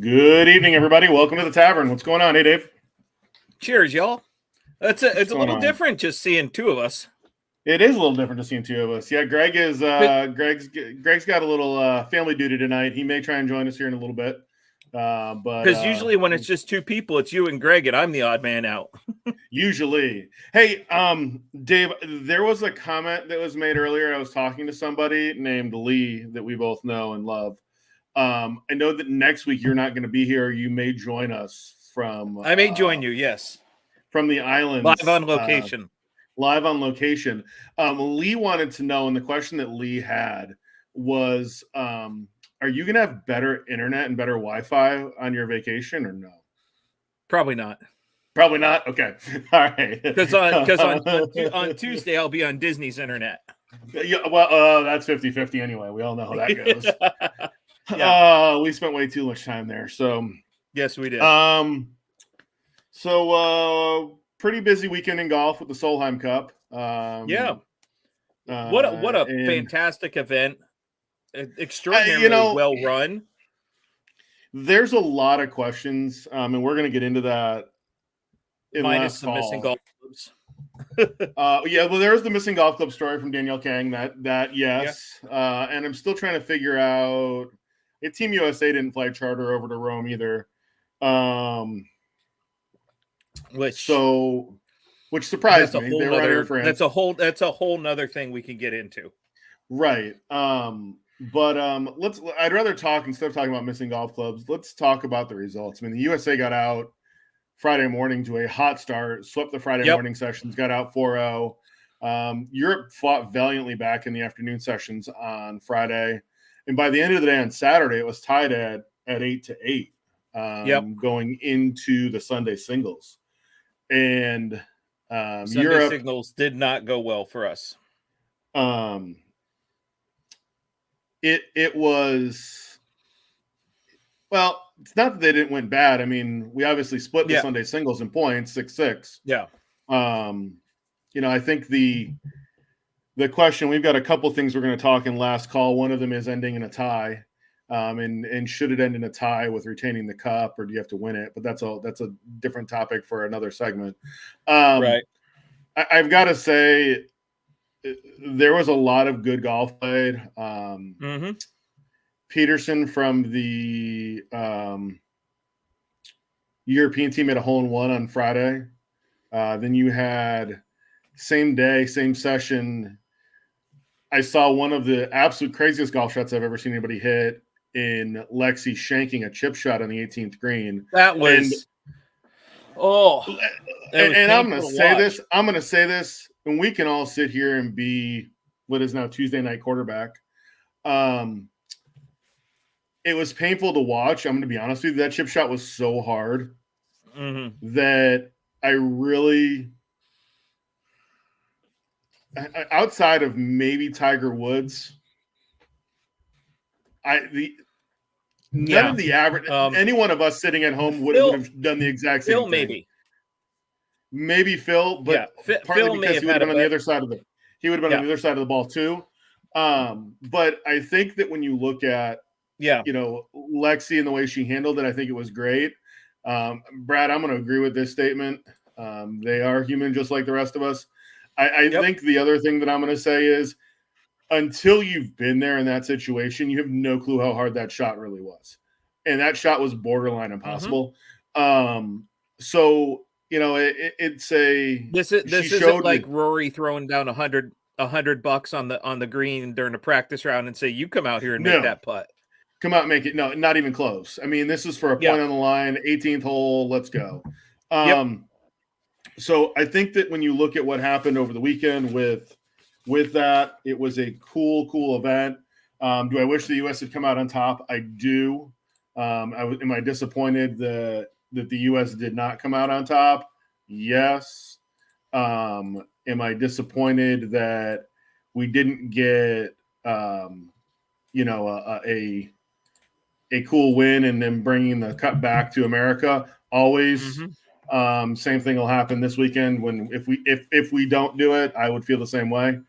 Good evening, everybody. Welcome to the Tavern. What's going on? Hey, Dave. Cheers, y'all. It's a little different just seeing two of us. It is a little different to seeing two of us. Yeah, Greg is Greg's got a little family duty tonight. He may try and join us here in a little bit. But because usually when it's just two people, it's you and Greg, and I'm the odd man out. Usually. Hey, Dave, there was a comment that was made earlier. I was talking to somebody named Lee that we both know and love. I know that next week you're not going to be here. You may join us from. I may join you. Yes, from the islands, live on location. Lee wanted to know, and the question that Lee had was, are you going to have better internet and better Wi-Fi on your vacation or no? Probably not. Probably not? Okay. All right. Because on Tuesday, I'll be on Disney's internet. Yeah, well, that's 50-50 anyway. We all know how that goes. Yeah. We spent way too much time there. So yes, we did. So pretty busy weekend in golf with the Solheim Cup. Yeah. What a fantastic event. Extraordinarily well run. There's a lot of questions, and we're going to get into that in minus the call. Missing golf clubs. Yeah, well, there's the missing golf club story from Danielle Kang. That yes, yeah. And I'm still trying to figure out. Team USA didn't fly charter over to Rome either. Which surprised me. That's a whole nother thing we can get into. Right. But I'd rather talk instead of talking about missing golf clubs. Let's talk about the results. I mean, the USA got out Friday morning to a hot start, swept the Friday morning sessions, got out 4-0. Europe fought valiantly back in the afternoon sessions on Friday. And by the end of the day on Saturday, it was tied at 8-8 going into the Sunday singles. And Sunday singles did not go well for us. It was, well, it's not that they didn't win bad. I mean, we obviously split the Sunday singles in points, 6-6. Yeah. I think the question, we've got a couple things we're going to talk in last call. One of them is ending in a tie. And should it end in a tie with retaining the cup, or do you have to win it? But that's a different topic for another segment. Right. I've got to say, there was a lot of good golf played. Peterson from the European team had a hole-in-one on Friday. Then you had same day, same session. I saw one of the absolute craziest golf shots I've ever seen anybody hit in Lexi shanking a chip shot on the 18th green. That was and I'm going to say this, and we can all sit here and be what is now Tuesday night quarterback. It was painful to watch. I'm going to be honest with you. That chip shot was so hard that I really, outside of maybe Tiger Woods, none of the average, any one of us sitting at home would have done the exact same thing. Maybe Phil, but partly because he would have been on the other side of the on the other side of the ball too. But I think that when you look at Lexi and the way she handled it, I think it was great. Brad, I'm going to agree with this statement. They are human just like the rest of us. I think the other thing that I'm going to say is, until you've been there in that situation, you have no clue how hard that shot really was. And that shot was borderline impossible. So, it's this isn't like Rory throwing down $100 on the green during a practice round and say, you come out here and make that putt. Come out and make it. No, not even close. I mean, this is for a point on the line, 18th hole. Let's go. So I think that when you look at what happened over the weekend with that, it was a cool event. Do I wish the U.S. had come out on top? I do. Am I disappointed that the U.S. did not come out on top? Yes. Am I disappointed that we didn't get a cool win and then bringing the cup back to America? Always. Same thing will happen this weekend if we don't do it. I would feel the same way.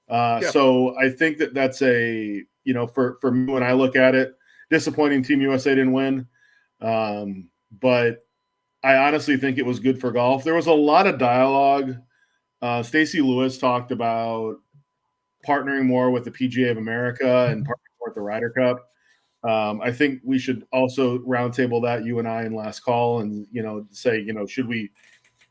So I think that's for me, when I look at it, disappointing Team USA didn't win. But I honestly think it was good for golf. There was a lot of dialogue. Stacey Lewis talked about partnering more with the PGA of America and partnering more with the Ryder Cup. I think we should also roundtable that, you and I, in last call, and say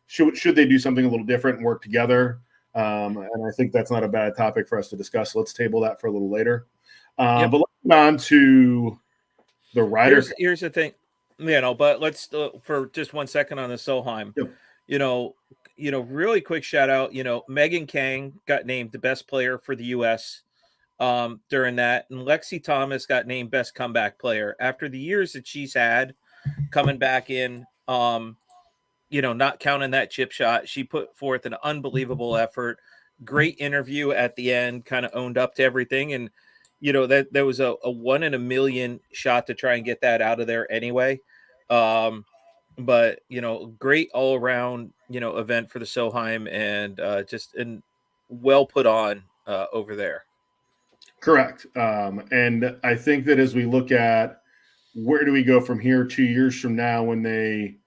should they do something a little different and work together. And I think that's not a bad topic for us to discuss. Let's table that for a little later. But let's move on to the Ryder Cup. Here's the thing, but let's for just 1 second on the Solheim. Yep. Really quick shout out. Megan Kang got named the best player for the U.S. During that, and Lexi Thomas got named best comeback player after the years that she's had coming back in. Not counting that chip shot, she put forth an unbelievable effort. Great interview at the end, kind of owned up to everything. And, that there was a 1 in a million shot to try and get that out of there anyway. But, great all around, event for the Solheim, and just well put on over there. Correct. And I think that as we look at where do we go from here 2 years from now, when they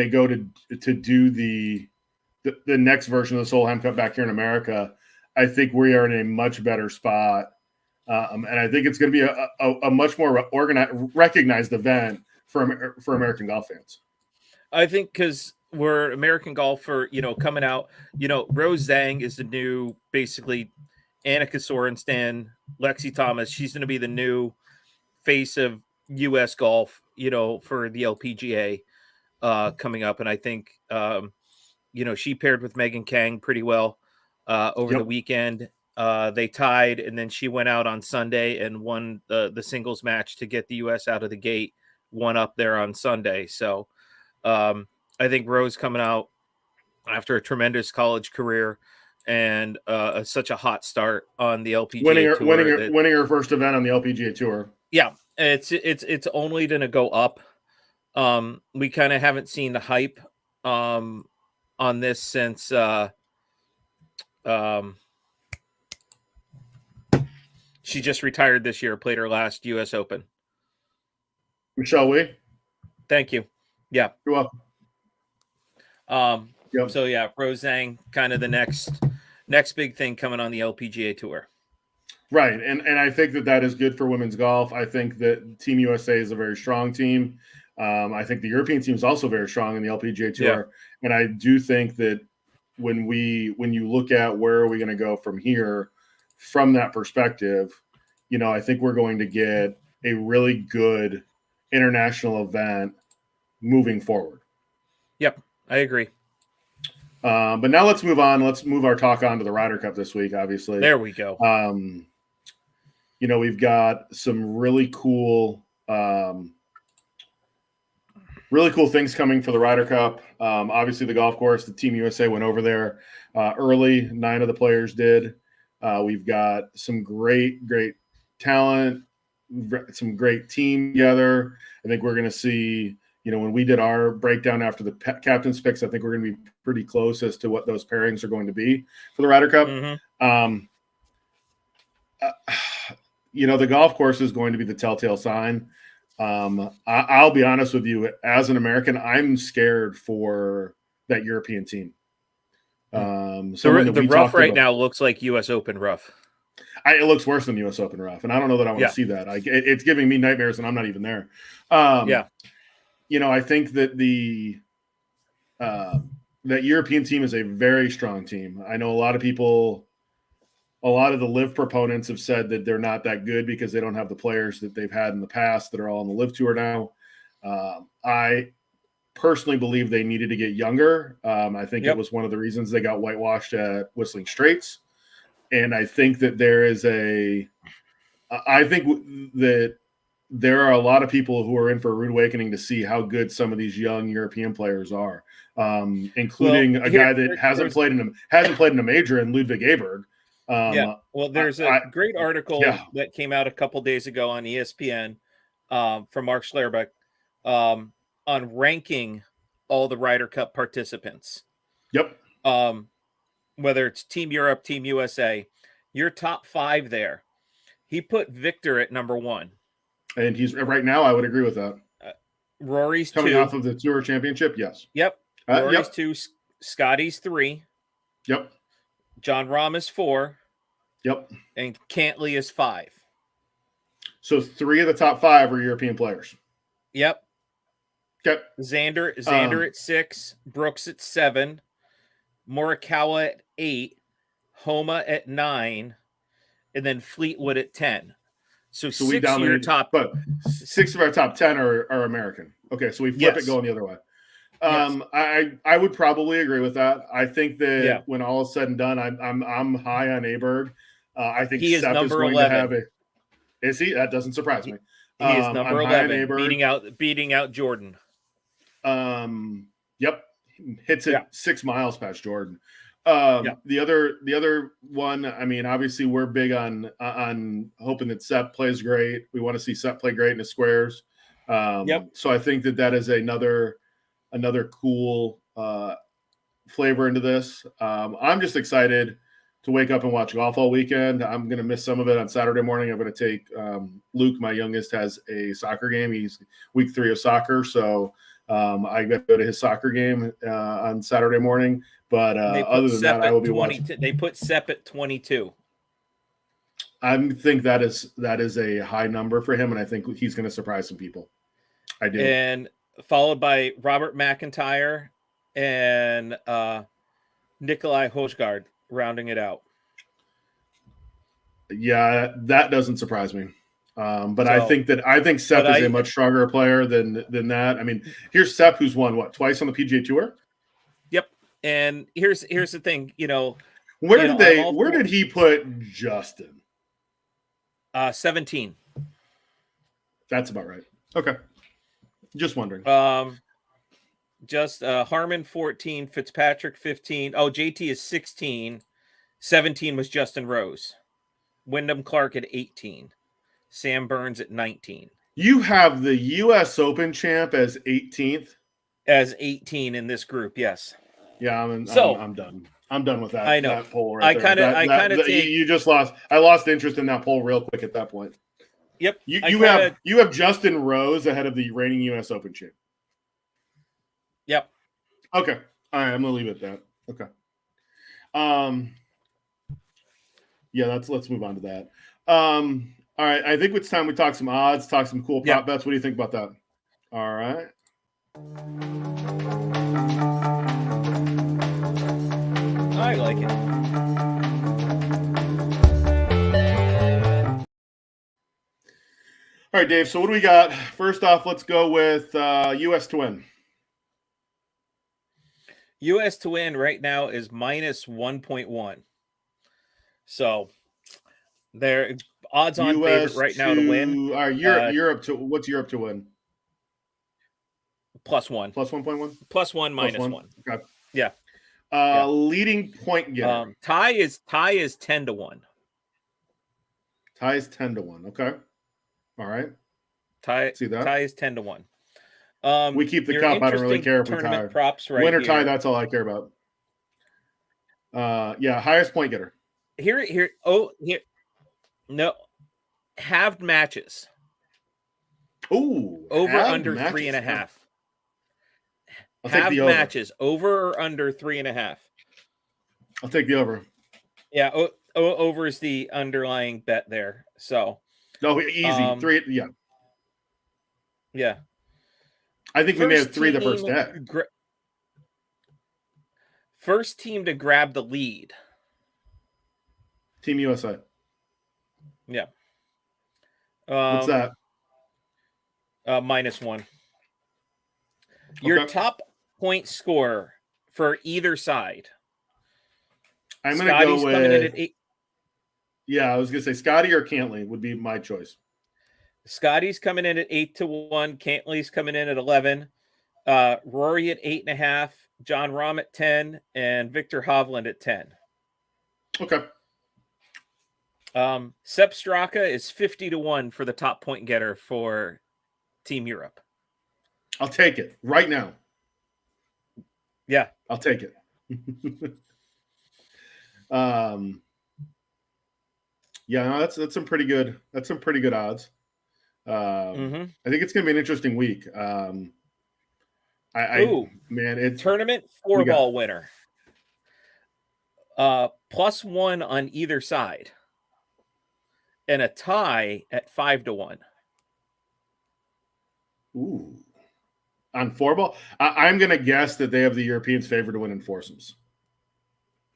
go to do the next version of the Solheim Cup back here in America, I think we are in a much better spot. And I think it's going to be a much more organized, recognized event for American golf fans. I think because we're American golfer, coming out, Rose Zhang is the new, basically, Annika Sorenstam, Lexi Thomas. She's going to be the new face of U.S. golf, for the LPGA coming up. And I think, she paired with Megan Kang pretty well over the weekend. They tied, and then she went out on Sunday and won the singles match to get the U.S. out of the gate, one up there on Sunday. So I think Rose coming out after a tremendous college career and such a hot start on the LPGA tour. Winning her first event on the LPGA tour. Yeah, it's only going to go up. We kind of haven't seen the hype on this since she just retired this year, played her last U.S. Open. Michelle Wee. Thank you. Yeah. You're welcome. So yeah, Rose Zhang, kind of the next big thing coming on the LPGA tour. Right. And I think that is good for women's golf. I think that Team USA is a very strong team. I think the European team is also very strong in the LPGA tour. Yeah. And I do think that when you look at where are we going to go from here, from that perspective, I think we're going to get a really good international event moving forward. Yep, I agree. But now let's move on. Let's move our talk on to the Ryder Cup this week, obviously. There we go. We've got some really cool things coming for the Ryder Cup. Obviously, the golf course, the Team USA went over there early. 9 of the players did. We've got some great talent, some great team together. I think we're going to see, when we did our breakdown after the captain's picks, I think we're going to be pretty close as to what those pairings are going to be for the Ryder Cup. Mm-hmm. The golf course is going to be the telltale sign. I'll be honest with you, as an American, I'm scared for that European team. The rough right now looks like U.S. Open rough. It looks worse than U.S. Open rough, and I don't know that I want to see that. It's giving me nightmares, and I'm not even there. I think that that European team is a very strong team. I know a lot of people, a lot of the LIV proponents have said that they're not that good because they don't have the players that they've had in the past that are all on the LIV tour now. I personally believe they needed to get younger. I think it was one of the reasons they got whitewashed at Whistling Straits. And I think that I think that there are a lot of people who are in for a rude awakening to see how good some of these young European players are, including a guy that hasn't played in a major, in Ludwig Aberg. There's a great article that came out a couple days ago on ESPN from Mark Schlerbeck on ranking all the Ryder Cup participants. Yep. Whether it's Team Europe, Team USA, your top 5 there. He put Victor at number 1. And he's right now, I would agree with that. Rory's coming 2. off of the Tour Championship. Yes. Yep. Rory's 2. Scotty's 3. Yep. John Rahm is 4. Yep. And Cantley is 5. So 3 of the top 5 are European players. Yep. Okay. Xander at 6. Brooks at 7. Morikawa at 8. Homa at 9. And then Fleetwood at 10. So 6 we dominate of your top, but 6 of our top 10 are American. Okay, so we flip it going the other way. I would probably agree with that. I think that when all is said and done, I'm high on Aberg. I think he is Sepp number is going 11. to have a. Is he? That doesn't surprise me. He is number 11, beating out Jordan. Yep, hits it 6 miles past Jordan. The other one, I mean, obviously we're big on hoping that Sepp plays great. We want to see Sepp play great in the squares. So I think that is another cool flavor into this. I'm just excited to wake up and watch golf all weekend. I'm going to miss some of it on Saturday morning. I'm going to take Luke, my youngest, has a soccer game. He's week 3 of soccer. So I got to go to his soccer game on Saturday morning. But other than that, I will be watching. They put Sepp at 22. I think that is a high number for him, and I think he's going to surprise some people. I do. And followed by Robert McIntyre and Nikolai Hojgaard rounding it out. Yeah, that doesn't surprise me. But I think Sepp is a much stronger player than that. I mean, here's Sepp, who's won twice on the PGA Tour. Yep. And here's the thing, where did he put Justin? 17. That's about right. Okay. Just wondering. Harmon 14, Fitzpatrick 15. Oh, JT is 16. 17 was Justin Rose. Wyndham Clark at 18. Sam Burns at 19. You have the U.S. Open champ as 18th? As 18 in this group, yes. Yeah, I'm done. I'm done with that. I know. That poll right there. You just lost. I lost interest in that poll real quick at that point. Yep. You have Justin Rose ahead of the reigning U.S. Open champ. Yep. Okay. All right. I'm gonna leave it at that. Okay. Yeah. Let's move on to that. All right. I think it's time we talk some odds, talk some cool prop bets. What do you think about that? All right. I like it. All right, Dave. So what do we got? First off, let's go with U.S. to win. U.S. to win right now is minus 1.1. So they're odds-on favorite right now to win. Europe to what's Europe to win? +1. Plus 1.1. +1 minus 1. Okay. Yeah. Leading point getter. Tie is 10 to 1. Tie is 10 to 1. Okay. All right. See that? Tie is 10 to 1. We keep the cup. I don't really care if we tie. Props right Winner here. tie. That's all I care about. Highest point getter. Here. No, halved matches. Ooh, over under matches. 3.5. Halved matches over or under 3.5. I'll take the over. Yeah, over is the underlying bet there. So. No, easy. 3. Yeah. Yeah. I think we may have 3 the first day. First team to grab the lead. Team USA. Yeah. What's that? -1. Your top point scorer for either side. I'm going to go with. Coming in at 8. Yeah, I was going to say Scotty or Cantley would be my choice. Scotty's coming in at 8 to 1. Cantley's coming in at 11. Rory at 8.5. John Rahm at 10, and Victor Hovland at 10. Okay. Sepp Straka is 50 to 1 for the top point getter for Team Europe. I'll take it right now. Yeah, I'll take it. Yeah, no, that's some pretty good. That's some pretty good odds. I think it's going to be an interesting week. It's tournament 4-ball winner. +1 on either side, and a tie at 5-1. Ooh, on 4-ball, I'm going to guess that they have the Europeans favored to win in foursomes.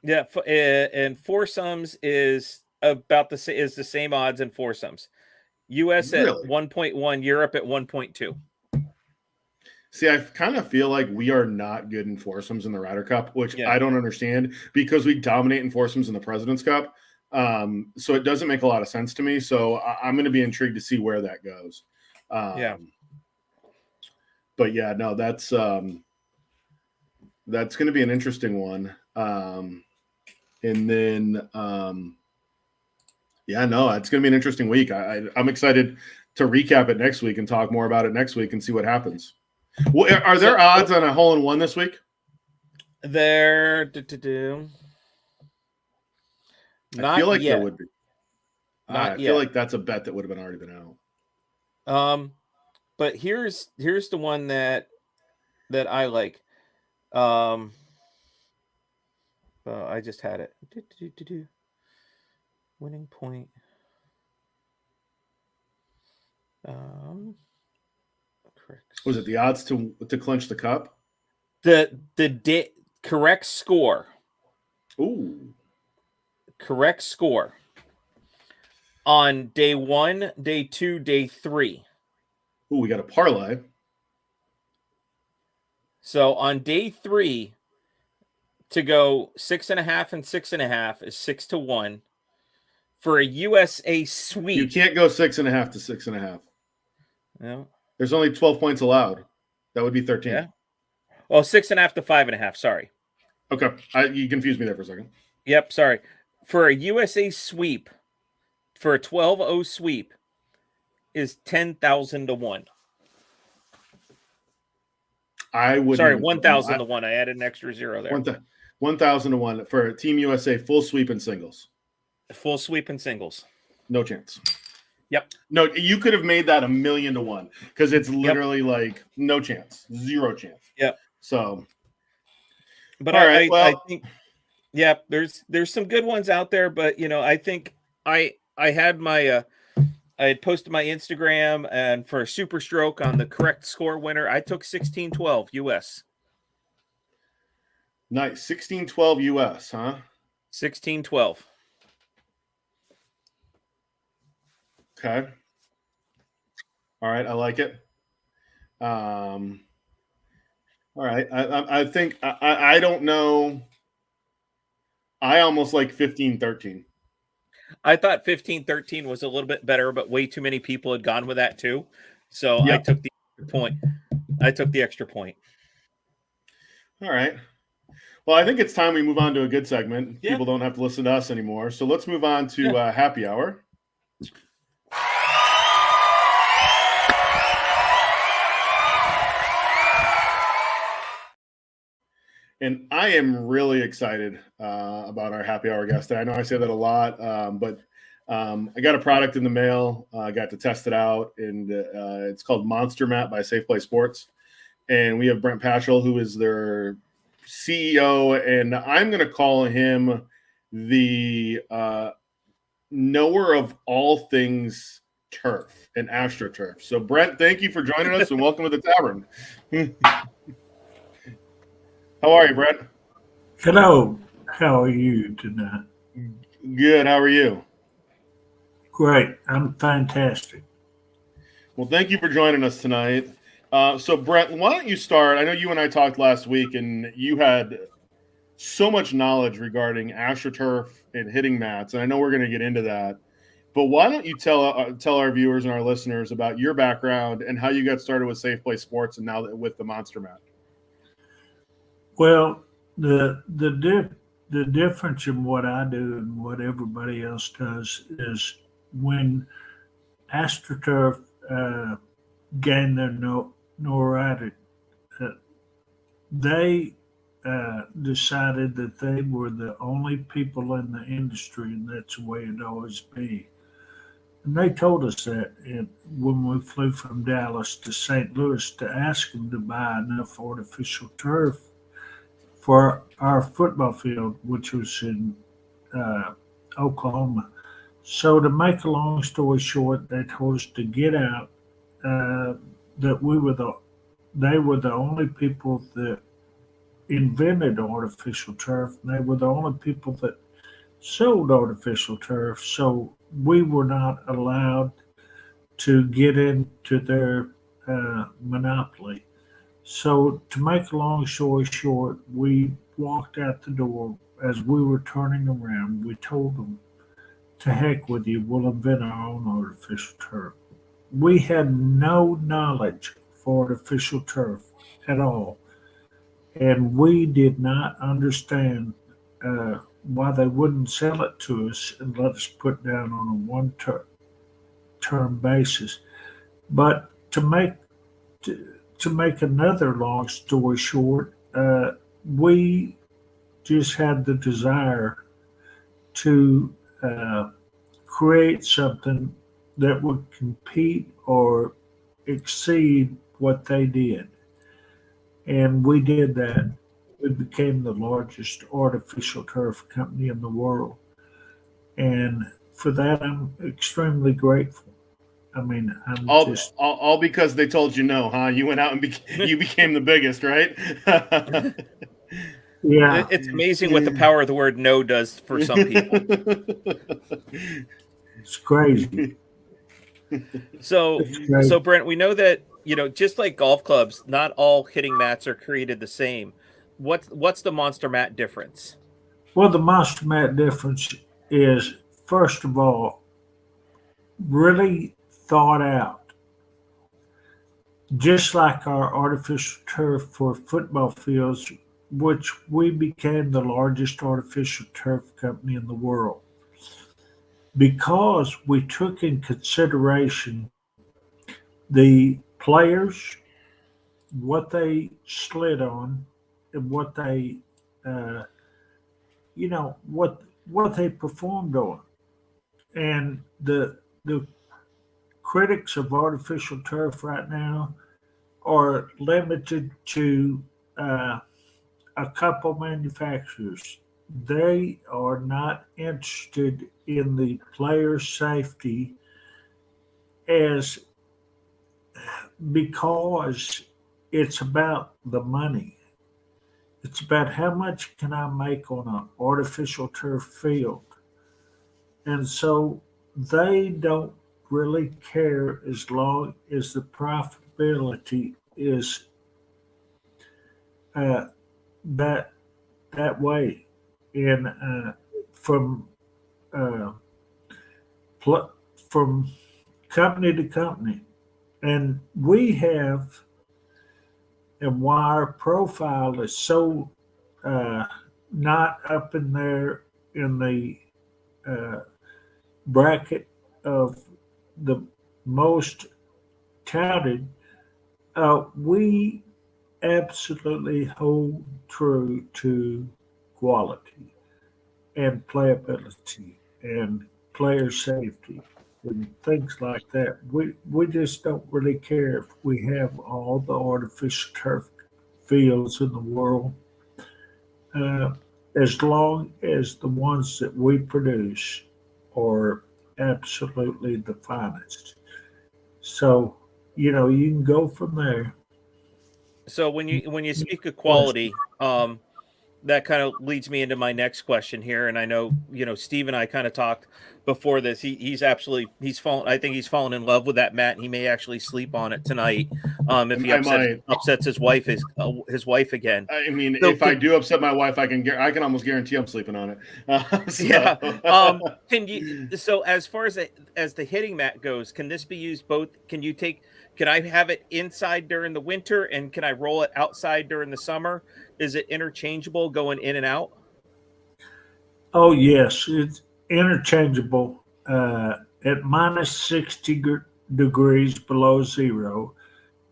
Yeah, and foursomes is about the same odds in foursomes. U.S. at 1.1, Europe at 1.2. See, I kind of feel like we are not good in foursomes in the Ryder Cup, which I don't understand because we dominate in foursomes in the President's Cup. So it doesn't make a lot of sense to me. So I'm going to be intrigued to see where that goes. But yeah, no, that's going to be an interesting one. And then, it's going to be an interesting week. I'm excited to recap it next week and talk more about it next week and see what happens. Well, are there odds on a hole-in-one this week? There, I feel like there would be. I feel like that's a bet that would have already been out. But here's the one that I like. I just had it. Winning point. Was it the odds to clinch the cup? The correct score. Ooh. Correct score. On day 1, day 2, day 3. Ooh, we got a parlay. So on day 3, to go 6.5 and 6.5 is 6-1. For a USA sweep. You can't go 6.5 to 6.5. No. There's only 12 points allowed. That would be 13. Yeah. Oh, 6.5 to 5.5. Sorry. Okay. You confused me there for a second. Yep. Sorry. For a USA sweep, for a 12-0 sweep, is 10,000 to 1. I would. Sorry, 1,000 to 1. I added an extra 0 there. 1,000 to 1 for Team USA full sweep in singles. Full sweep in singles. No chance. Yep. No, you could have made that 1,000,000 to 1 because it's literally like no chance, 0 chance. Yep. So, but I think, there's some good ones out there, but I think I had my I had posted my Instagram, and for a super stroke on the correct score winner, I took 16-12 US. Nice. 16-12 US, huh? 16-12. Okay. All right. I like it. All right. I think I don't know. I almost like 15-13. I thought 15-13 was a little bit better, but way too many people had gone with that too. So I took the point. I took the extra point. All right. Well, I think it's time we move on to a good segment. Yeah. People don't have to listen to us anymore. So let's move on to happy hour. And I am really excited about our happy hour guest. I know I say that a lot, but I got a product in the mail. I got to test it out, and it's called Monster Mat by SafePlay Sports. And we have Brent Paschal, who is their CEO, and I'm going to call him the knower of all things turf and AstroTurf. So, Brent, thank you for joining us, and welcome to the Tavern. How are you, Brent? Hello. How are you tonight? Good. How are you? Great. I'm fantastic. Well, thank you for joining us tonight. So, Brent, why don't you start? I know you and I talked last week, and you had so much knowledge regarding AstroTurf and hitting mats, and I know we're going to get into that. But why don't you tell our viewers and our listeners about your background and how you got started with SafePlay Sports and now with the Monster Mat? Well, the difference in what I do and what everybody else does is when AstroTurf gained their notoriety, they decided that they were the only people in the industry, and that's the way it always be, And they told us that when we flew from Dallas to St. Louis to ask them to buy enough artificial turf for our football field, which was in Oklahoma. So to make a long story short, they told us to get out. That they were the only people that invented artificial turf. And they were the only people that sold artificial turf. So we were not allowed to get into their monopoly. So to make a long story short, we walked out the door. As we were turning around, we told them, to heck with you, we'll invent our own artificial turf. We had no knowledge of artificial turf at all. And we did not understand why they wouldn't sell it to us and let us put down on a one-term basis. But to make another long story short, we just had the desire to create something that would compete or exceed what they did. And we did that. We became the largest artificial turf company in the world. And for that, I'm extremely grateful. I mean, all because they told you no, huh? You went out and you became the biggest, right? Yeah. It's amazing what the power of the word no does for some people. It's crazy. So Brent, we know that, just like golf clubs, not all hitting mats are created the same. What's the monster mat difference? Well, the monster mat difference is, first of all, really thought out. Just like our artificial turf for football fields, which we became the largest artificial turf company in the world, because we took in consideration the players, what they slid on, and what they, what they performed on. And the critics of artificial turf right now are limited to a couple manufacturers. They are not interested in the player safety because it's about the money. It's about how much can I make on an artificial turf field. And so they don't really care as long as the profitability is that way. And from company to company. And we have, and why our profile is so not up in there in the bracket of the most touted, we absolutely hold true to quality and playability and player safety and things like that. We just don't really care if we have all the artificial turf fields in the world, as long as the ones that we produce are absolutely the finest. So, you can go from there. So when you speak of quality, that kind of leads me into my next question here. And I know, Steve and I kind of talked before this. He's fallen. I think he's fallen in love with that mat. And he may actually sleep on it tonight. If he upsets his wife again. I mean, so if I do upset my wife, I can almost guarantee I'm sleeping on it. Yeah. So as far as the hitting mat goes, can this be used both? Can I have it inside during the winter and can I roll it outside during the summer? Is it interchangeable going in and out? Oh, yes. It's interchangeable at minus 60 degrees below zero,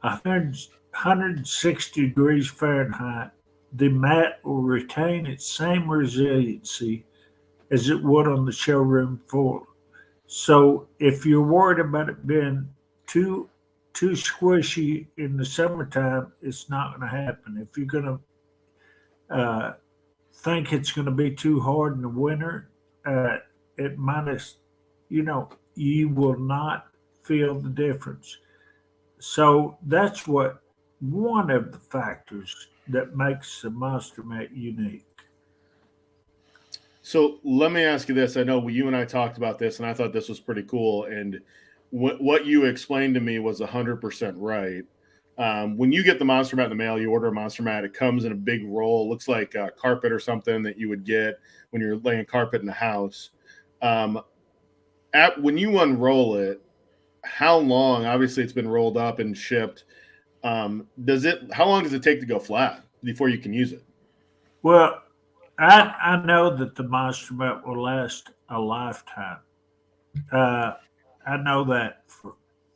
160 degrees Fahrenheit. The mat will retain its same resiliency as it would on the showroom floor. So if you're worried about it being too squishy in the summertime, it's not going to happen. If you're going to think it's going to be too hard in the winter, it minus, you will not feel the difference. So that's what one of the factors that makes the Monster Mat unique. So let me ask you this. I know you and I talked about this, and I thought this was pretty cool. And what you explained to me was 100% right. When you get the Monster Mat in the mail, you order a Monster Mat. It comes in a big roll. It looks like carpet or something that you would get when you're laying carpet in the house. When you unroll it, how long? Obviously, it's been rolled up and shipped. How long does it take to go flat before you can use it? Well, I know that the Monster Mat will last a lifetime. I know that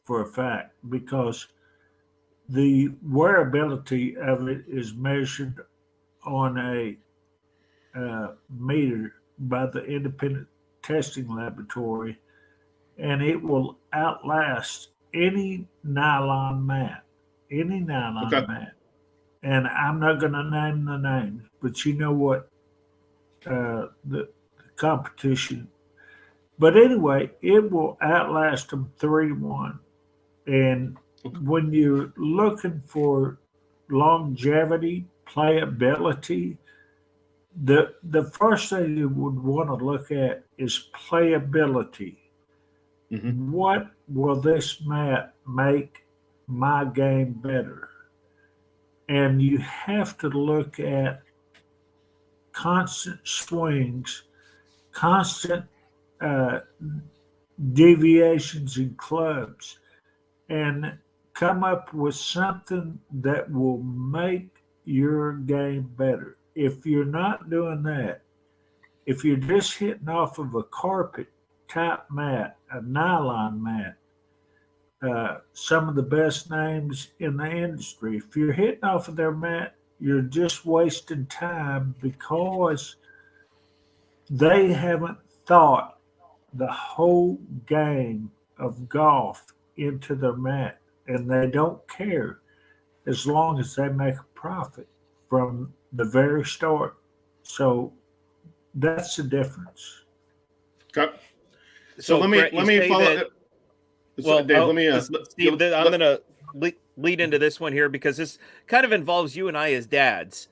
for a fact because the wearability of it is measured on a meter by the independent testing laboratory, and it will outlast any nylon mat. Any nylon mat. And I'm not going to name the names, but you know what the competition. But anyway, it will outlast them 3-1. And when you're looking for longevity, playability, the first thing you would want to look at is playability. Mm-hmm. What will this mat make my game better? And you have to look at constant swings, constant deviations in clubs, and come up with something that will make your game better. If you're not doing that, if you're just hitting off of a carpet type mat, a nylon mat, some of the best names in the industry, if you're hitting off of their mat, you're just wasting time because they haven't thought the whole game of golf into their mat, and they don't care as long as they make a profit from the very start. So that's the difference. Okay. So let me follow. Dave, Steve, I'm going to lead into this one here because this kind of involves you and I as dads.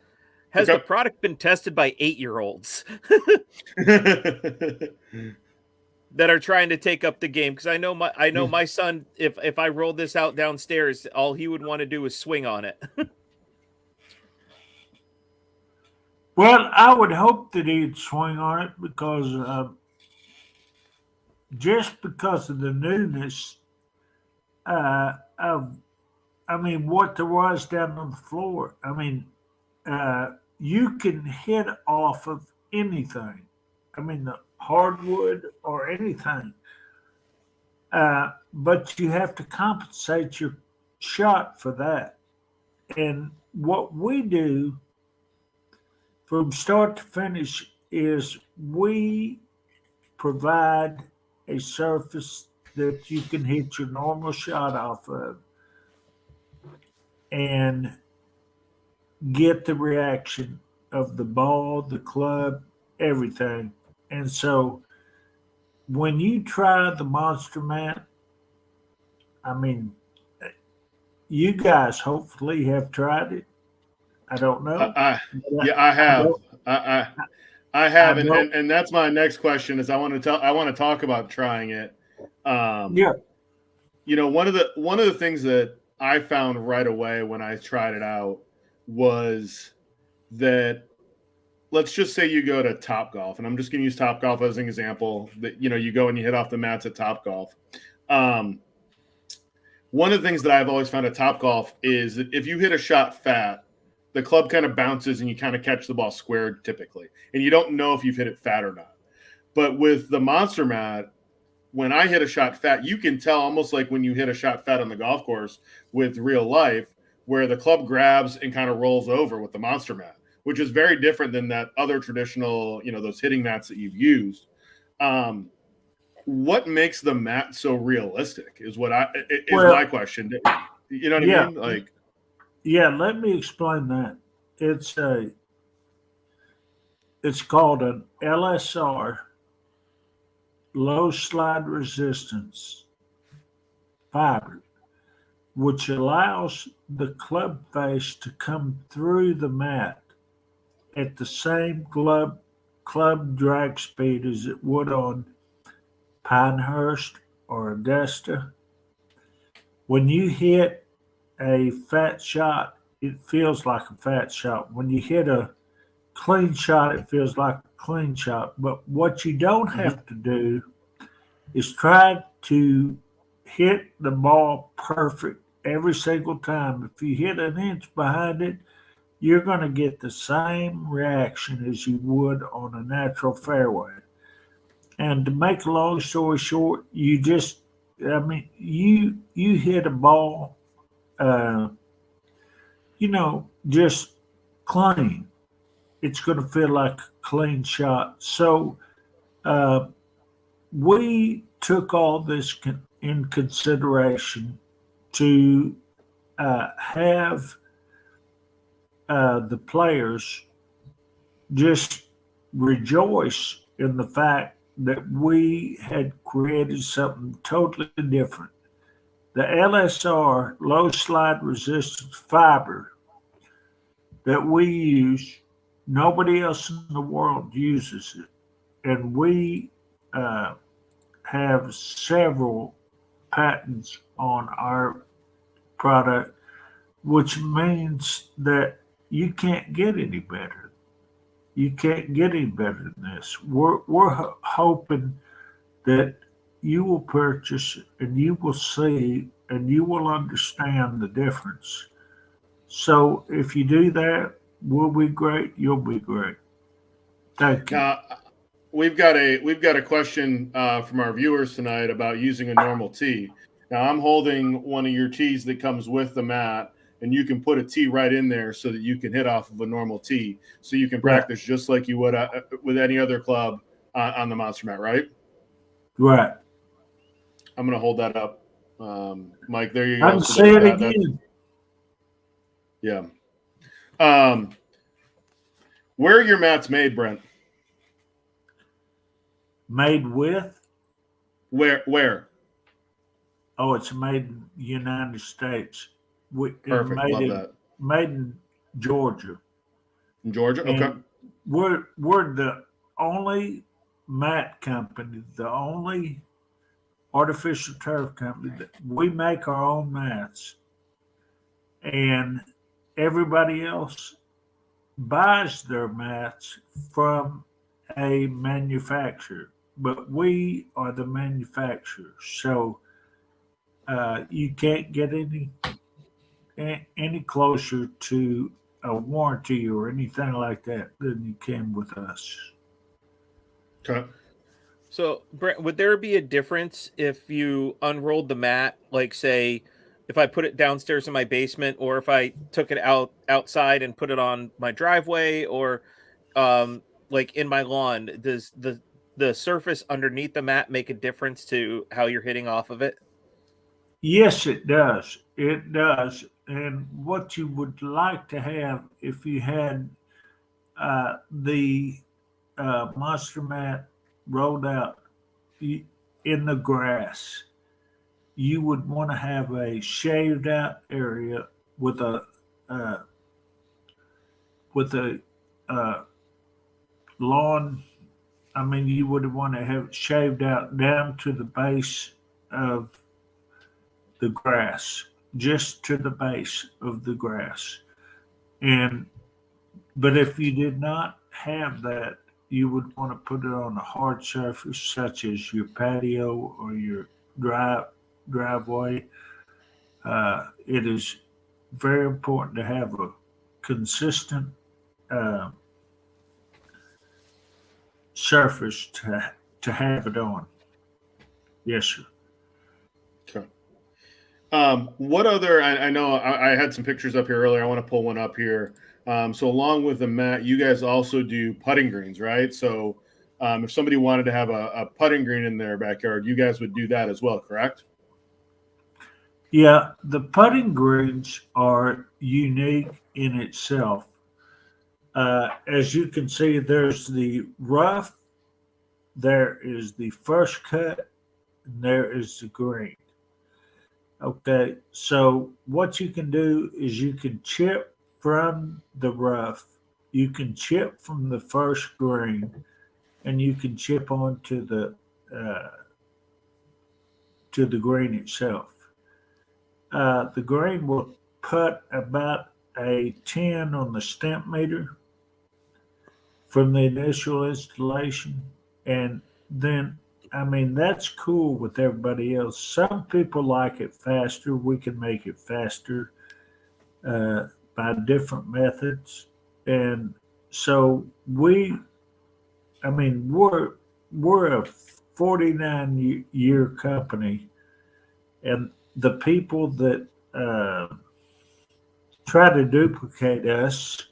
Has the product been tested by 8-year-olds that are trying to take up the game? Because I know my son, if I rolled this out downstairs, all he would want to do is swing on it. Well, I would hope that he'd swing on it because just because of the newness of, what there was down on the floor. You can hit off of anything. The hardwood or anything. But you have to compensate your shot for that. And what we do from start to finish is we provide a surface that you can hit your normal shot off of and get the reaction of the ball, the club, everything. And so when you try the Monster Mat, you guys hopefully have tried it. I don't know. I have. I have, and that's my next question. Is I want to talk about trying it. Yeah. One of the things that I found right away when I tried it out was that, let's just say you go to Topgolf, and I'm just going to use Topgolf as an example. That you go and you hit off the mats at Topgolf. One of the things that I've always found at Topgolf is that if you hit a shot fat, the club kind of bounces and you kind of catch the ball squared typically, and you don't know if you've hit it fat or not. But with the Monster Mat, when I hit a shot fat, you can tell almost like when you hit a shot fat on the golf course with real life, where the club grabs and kind of rolls over with the Monster Mat, which is very different than that other traditional, those hitting mats that you've used. what makes the mat so realistic is my question. You know what I mean? Like, yeah, let me explain that. It's called an LSR, low slide resistance fiber, which allows the club face to come through the mat at the same club drag speed as it would on Pinehurst or Augusta. When you hit a fat shot, it feels like a fat shot. When you hit a clean shot, it feels like a clean shot. But what you don't have to do is try to hit the ball perfect every single time. If you hit an inch behind it, you're going to get the same reaction as you would on a natural fairway. And to make a long story short, you hit a ball, just clean. It's going to feel like a clean shot. So we took all this in consideration to have the players just rejoice in the fact that we had created something totally different. The LSR, low slide resistance fiber that we use, nobody else in the world uses it. And we have several patents on our product, which means that you can't get any better. You can't get any better than this. We're hoping that you will purchase and you will see and you will understand the difference. So if you do that, we'll be great. You'll be great. Thank you. We've got a question from our viewers tonight about using a normal tee. Now I'm holding one of your tees that comes with the mat, and you can put a tee right in there so that you can hit off of a normal tee. So you can practice just like you would with any other club on the monster mat, right? Right. I'm going to hold that up. Mike, there you go. I can say it again. Yeah. Where are your mats made, Brent? Made with? Where? Oh, it's made in the United States. Perfect. Love that. Made in Georgia. In Georgia? And okay. We're the only mat company, the only artificial turf company that we make our own mats. And everybody else buys their mats from a manufacturer, but we are the manufacturer. So you can't get any closer to a warranty or anything like that than you can with us. Okay. So, Brent, would there be a difference if you unrolled the mat, like say, if I put it downstairs in my basement, or if I took it outside and put it on my driveway, or like in my lawn? Does the surface underneath the mat make a difference to how you're hitting off of it? Yes, it does. It does. And what you would like to have if you had the monster mat rolled out in the grass, you would want to have a shaved out area with a lawn. I mean, you would want to have it shaved out down to the base of the grass, just to the base of the grass. But if you did not have that, you would want to put it on a hard surface such as your patio or your driveway. It is very important to have a consistent surface to have it on. Yes, sir. Okay. What other? I know I had some pictures up here earlier. I want to pull one up here. So along with the mat, you guys also do putting greens, right? So if somebody wanted to have a putting green in their backyard, you guys would do that as well, correct? Yeah, the putting greens are unique in itself. As you can see, there's the rough, there is the first cut, and there is the green. Okay, so what you can do is you can chip from the rough, you can chip from the first green, and you can chip onto uh, the green itself. The green will put about a 10 on the stamp meter from the initial installation, and then I mean that's cool with everybody else. Some people like it faster. We can make it faster by different methods, and so I mean, we're a 49-year company, and the people that try to duplicate us,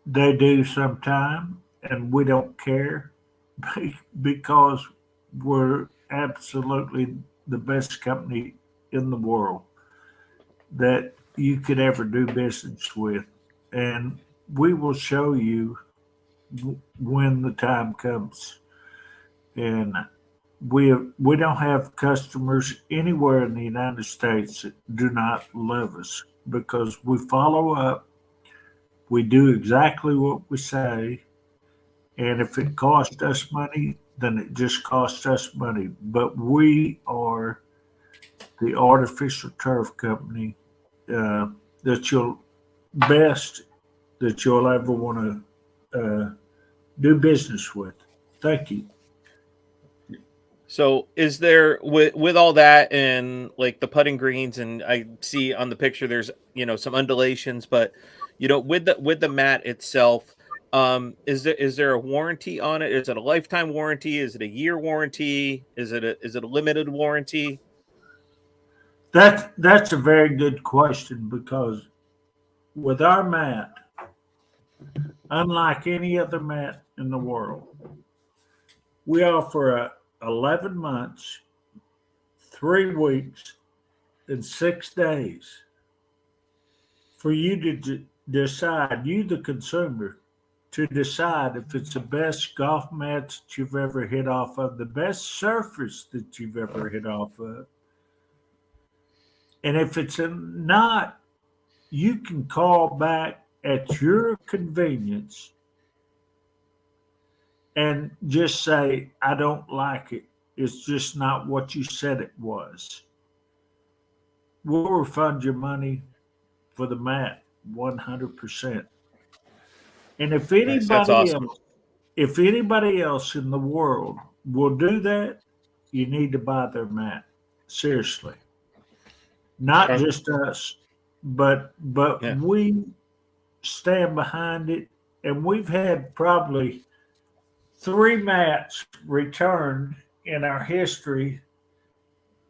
they do sometime, and we don't care because we're absolutely the best company in the world that you could ever do business with, and we will show you when the time comes. And we don't have customers anywhere in the United States that do not love us because we follow up, we do exactly what we say, and if it costs us money, then it just costs us money. But we are the artificial turf company that you'll ever want to do business with. Thank you. So is there with all that and like the putting greens, and I see on the picture there's some undulations, but with the mat itself, is there a warranty on it? Is it a lifetime warranty? Is it a year warranty? Is it a limited warranty? That's a very good question because with our mat, unlike any other mat in the world, we offer 11 months, 3 weeks, and 6 days for you to decide, you the consumer, to decide if it's the best golf mat that you've ever hit off of, the best surface that you've ever hit off of. And if it's not, you can call back at your convenience and just say, I don't like it. It's just not what you said it was. We'll refund your money for the mat 100%. And if anybody awesome. if anybody else in the world will do that, you need to buy their mat. Seriously. Not just us, but Yeah. we stand behind it, and we've had probably 3 mats returned in our history,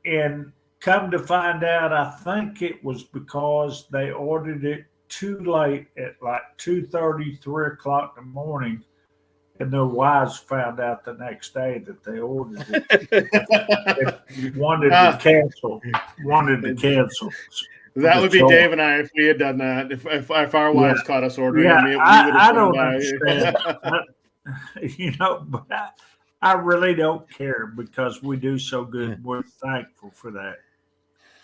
and come to find out, I think it was because they ordered it too late at like 2:30, 3 o'clock in the morning, and their wives found out the next day that they ordered it. wanted to cancel. That would be Dave and I if we had done that. If our wives caught us ordering them, we would have I don't understand. But I really don't care because we do so good. We're thankful for that.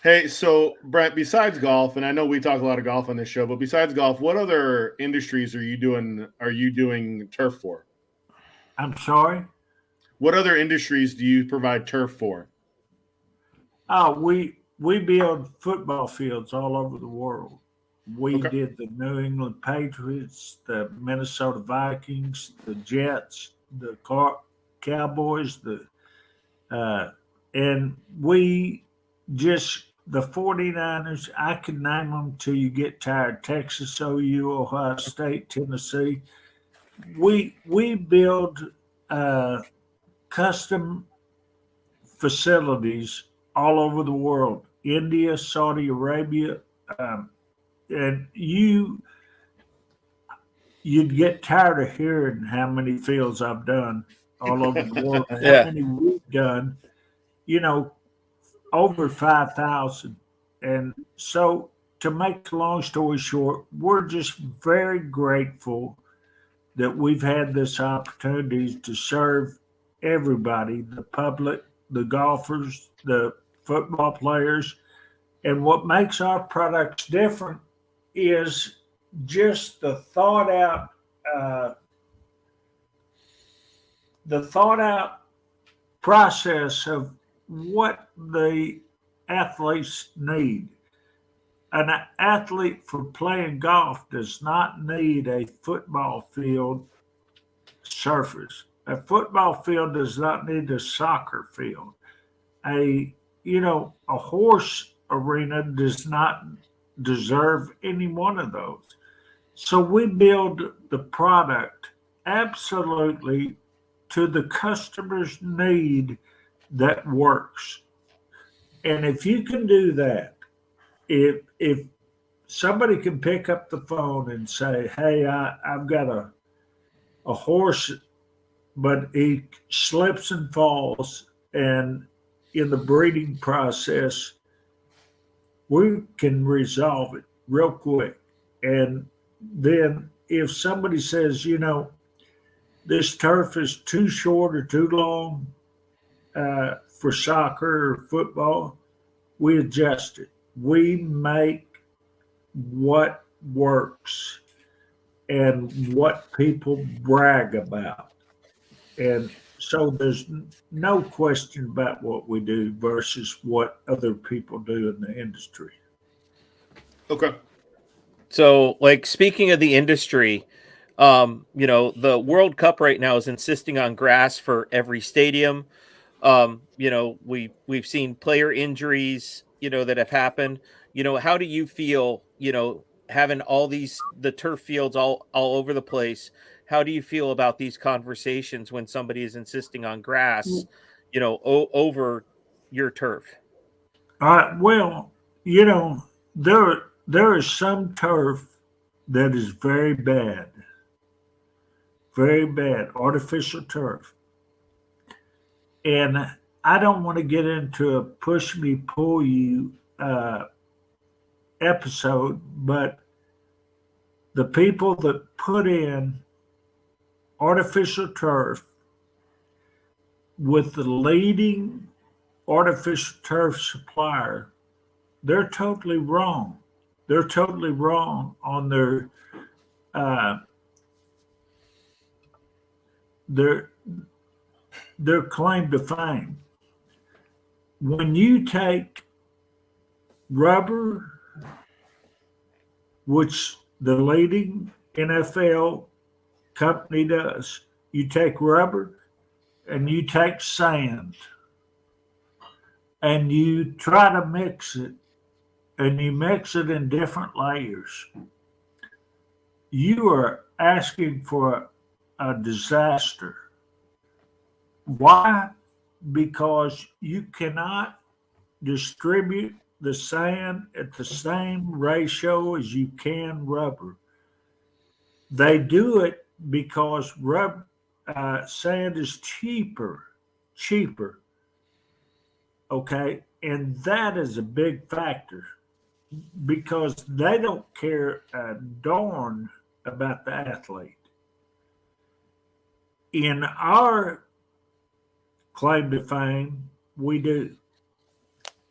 Hey, so Brent, besides golf, and I know we talk a lot of golf on this show, but besides golf, what other industries are you doing turf for? I'm sorry? What other industries do you provide turf for? Oh, we build football fields all over the world. We did the New England Patriots, the Minnesota Vikings, the Jets, the Cowboys, and we just the 49ers. I can name them till you get tired. Texas, OU, Ohio State, Tennessee. We build custom facilities all over the world. India, Saudi Arabia, and you'd get tired of hearing how many fields I've done all over the world, how many we've done, over 5,000. And so, to make a long story short, we're just very grateful that we've had this opportunity to serve everybody, the public, the golfers, the football players. And what makes our products different is just the thought out process of what the athletes need. An athlete for playing golf does not need a football field surface. A football field does not need a soccer field. A horse arena does not deserve any one of those. So we build the product absolutely to the customer's need that works. And if you can do that, if somebody can pick up the phone and say, hey, I've got a horse, but he slips and falls, and in the breeding process, we can resolve it real quick. And then if somebody says, this turf is too short or too long for soccer or football, we adjust it. We make what works and what people brag about. And so there's no question about what we do versus what other people do in the industry. Okay. So, speaking of the industry, the World Cup right now is insisting on grass for every stadium. We've seen player injuries, that have happened. How do you feel, having the turf fields all over the place? How do you feel about these conversations when somebody is insisting on grass, over your turf? Well, there is some turf that is very bad, artificial turf. And I don't want to get into a push me, pull you episode, but the people that put in artificial turf with the leading artificial turf supplier, they're totally wrong. They're totally wrong on their claim to fame. When you take rubber, which the leading NFL company does, you take rubber and you take sand and you try to mix it, and you mix it in different layers, you are asking for a disaster. Why? Because you cannot distribute the sand at the same ratio as you can rubber. They do it because sand is cheaper. Okay, and that is a big factor because they don't care a darn about the athlete. In our claim to fame, we do.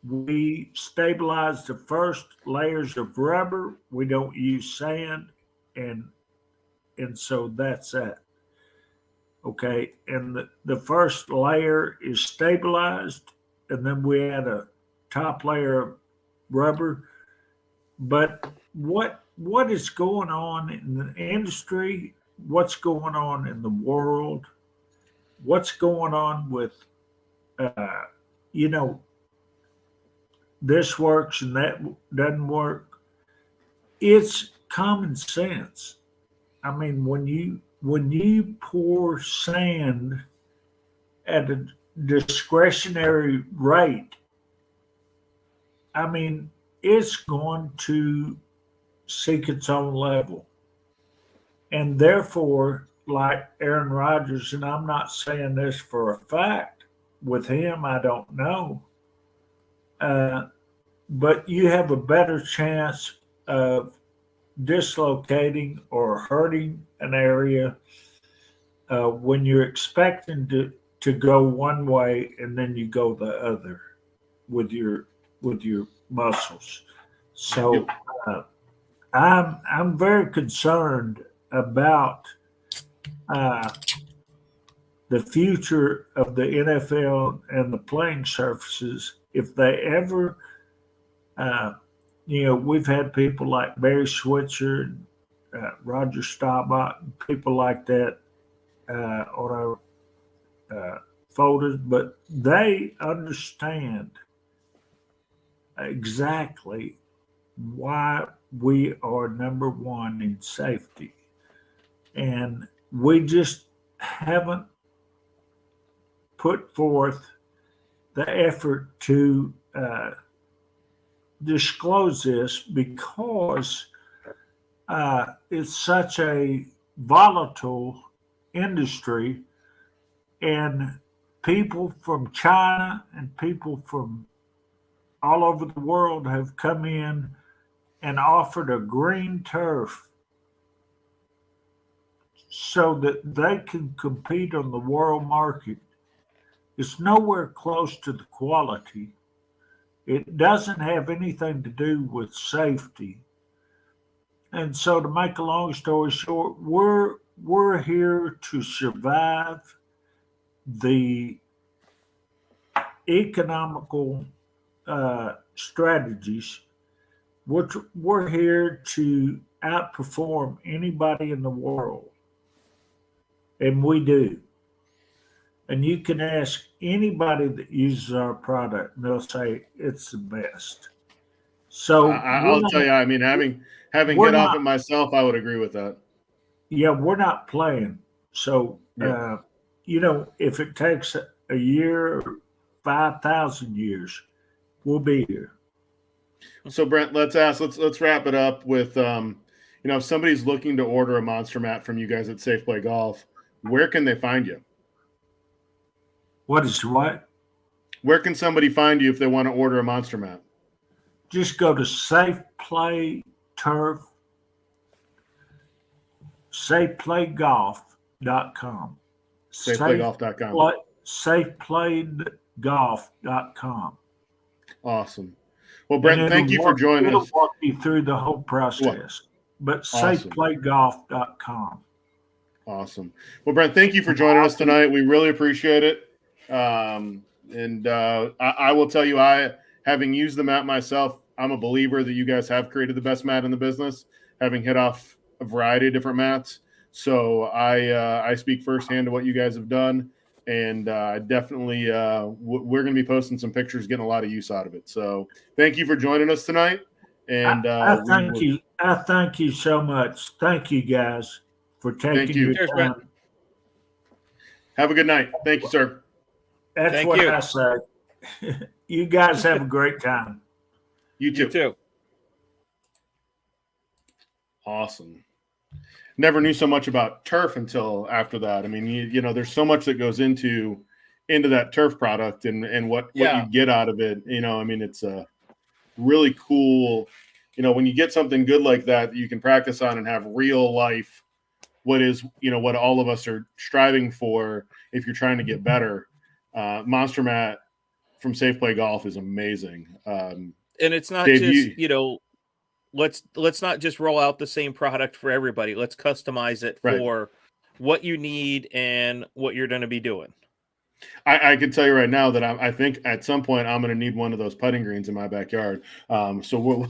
We stabilize the first layers of rubber. We don't use sand, and so that's that. Okay, and the first layer is stabilized, and then we add a top layer of rubber. But what is going on in the industry? What's going on in the world? What's going on with, this works and that doesn't work? It's common sense. I mean, when you pour sand at a discretionary rate, I mean, it's going to seek its own level. And therefore, like Aaron Rodgers, and I'm not saying this for a fact, with him, I don't know. But you have a better chance of dislocating or hurting an area when you're expecting to go one way and then you go the other with your muscles. So I'm very concerned about the future of the NFL and the playing surfaces. If they ever, we've had people like Barry Switzer, Roger Staubach, people like that on our folders, but they understand exactly why we are number one in safety. And we just haven't put forth the effort to disclose this because it's such a volatile industry, and people from China and people from all over the world have come in and offered a green turf so that they can compete on the world market. It's nowhere close to the quality. It doesn't have anything to do with safety. And so, to make a long story short, we're here to survive the economical strategies, which we're here to outperform anybody in the world. And we do. And you can ask anybody that uses our product, and they'll say it's the best. So I'll tell you, I mean, having hit off it myself, I would agree with that. Yeah, we're not playing. So, if it takes a year or 5,000 years, we'll be here. So, Brent, let's wrap it up with, if somebody's looking to order a monster mat from you guys at SafePlay Golf, where can they find you? What is what? Where can somebody find you if they want to order a monster mat? Just go to SafePlay Turf, SafePlayGolf.com. SafePlayGolf.com. SafePlayGolf.com. Awesome. Well, Brent, thank you for joining us. It'll walk you through the whole process. But SafePlayGolf.com. Awesome. Well, Brent, thank you for joining us tonight. We really appreciate it. I will tell you, having used the mat myself, I'm a believer that you guys have created the best mat in the business, having hit off a variety of different mats. So I speak firsthand to what you guys have done, and definitely we're going to be posting some pictures, getting a lot of use out of it. So thank you for joining us tonight. And I thank you. I thank you so much. Thank you, guys, for taking your time. Brent. Have a good night. Thank you, sir. That's what I say. You guys have a great time. You too. You too. Awesome. Never knew so much about turf until after that. I mean, you know, there's so much that goes into that turf product and what you get out of it. You know, I mean, it's a really cool, you know, when you get something good like that you can practice on and have real life, what all of us are striving for if you're trying to get better. Monster Mat from SafePlay Golf is amazing. And it's not Dave, just, let's not just roll out the same product for everybody. Let's customize it for what you need and what you're going to be doing. I can tell you right now that I think at some point I'm going to need one of those putting greens in my backyard. So we'll,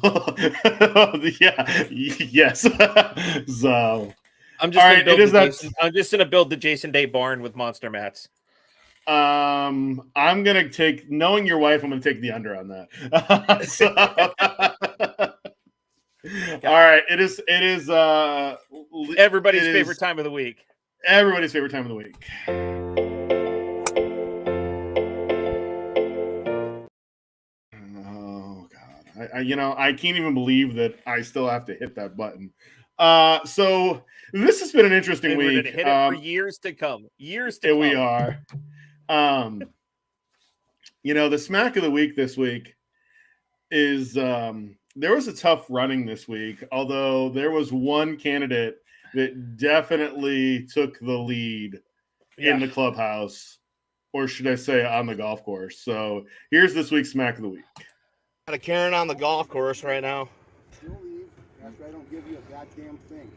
yes. So I'm just going to build the Jason Day barn with monster mats. I'm going to take, knowing your wife, I'm going to take the under on that. All right. It is everybody's favorite time of the week. Everybody's favorite time of the week. Oh God. I can't even believe that I still have to hit that button. So this has been an interesting week. We're gonna hit it for years to come. We are. The smack of the week this week is there was a tough running this week, although there was one candidate that definitely took the lead in the clubhouse, or should I say on the golf course. So here's this week's smack of the week. Got a Karen on the golf course right now. You'll leave after I don't give you a goddamn thing.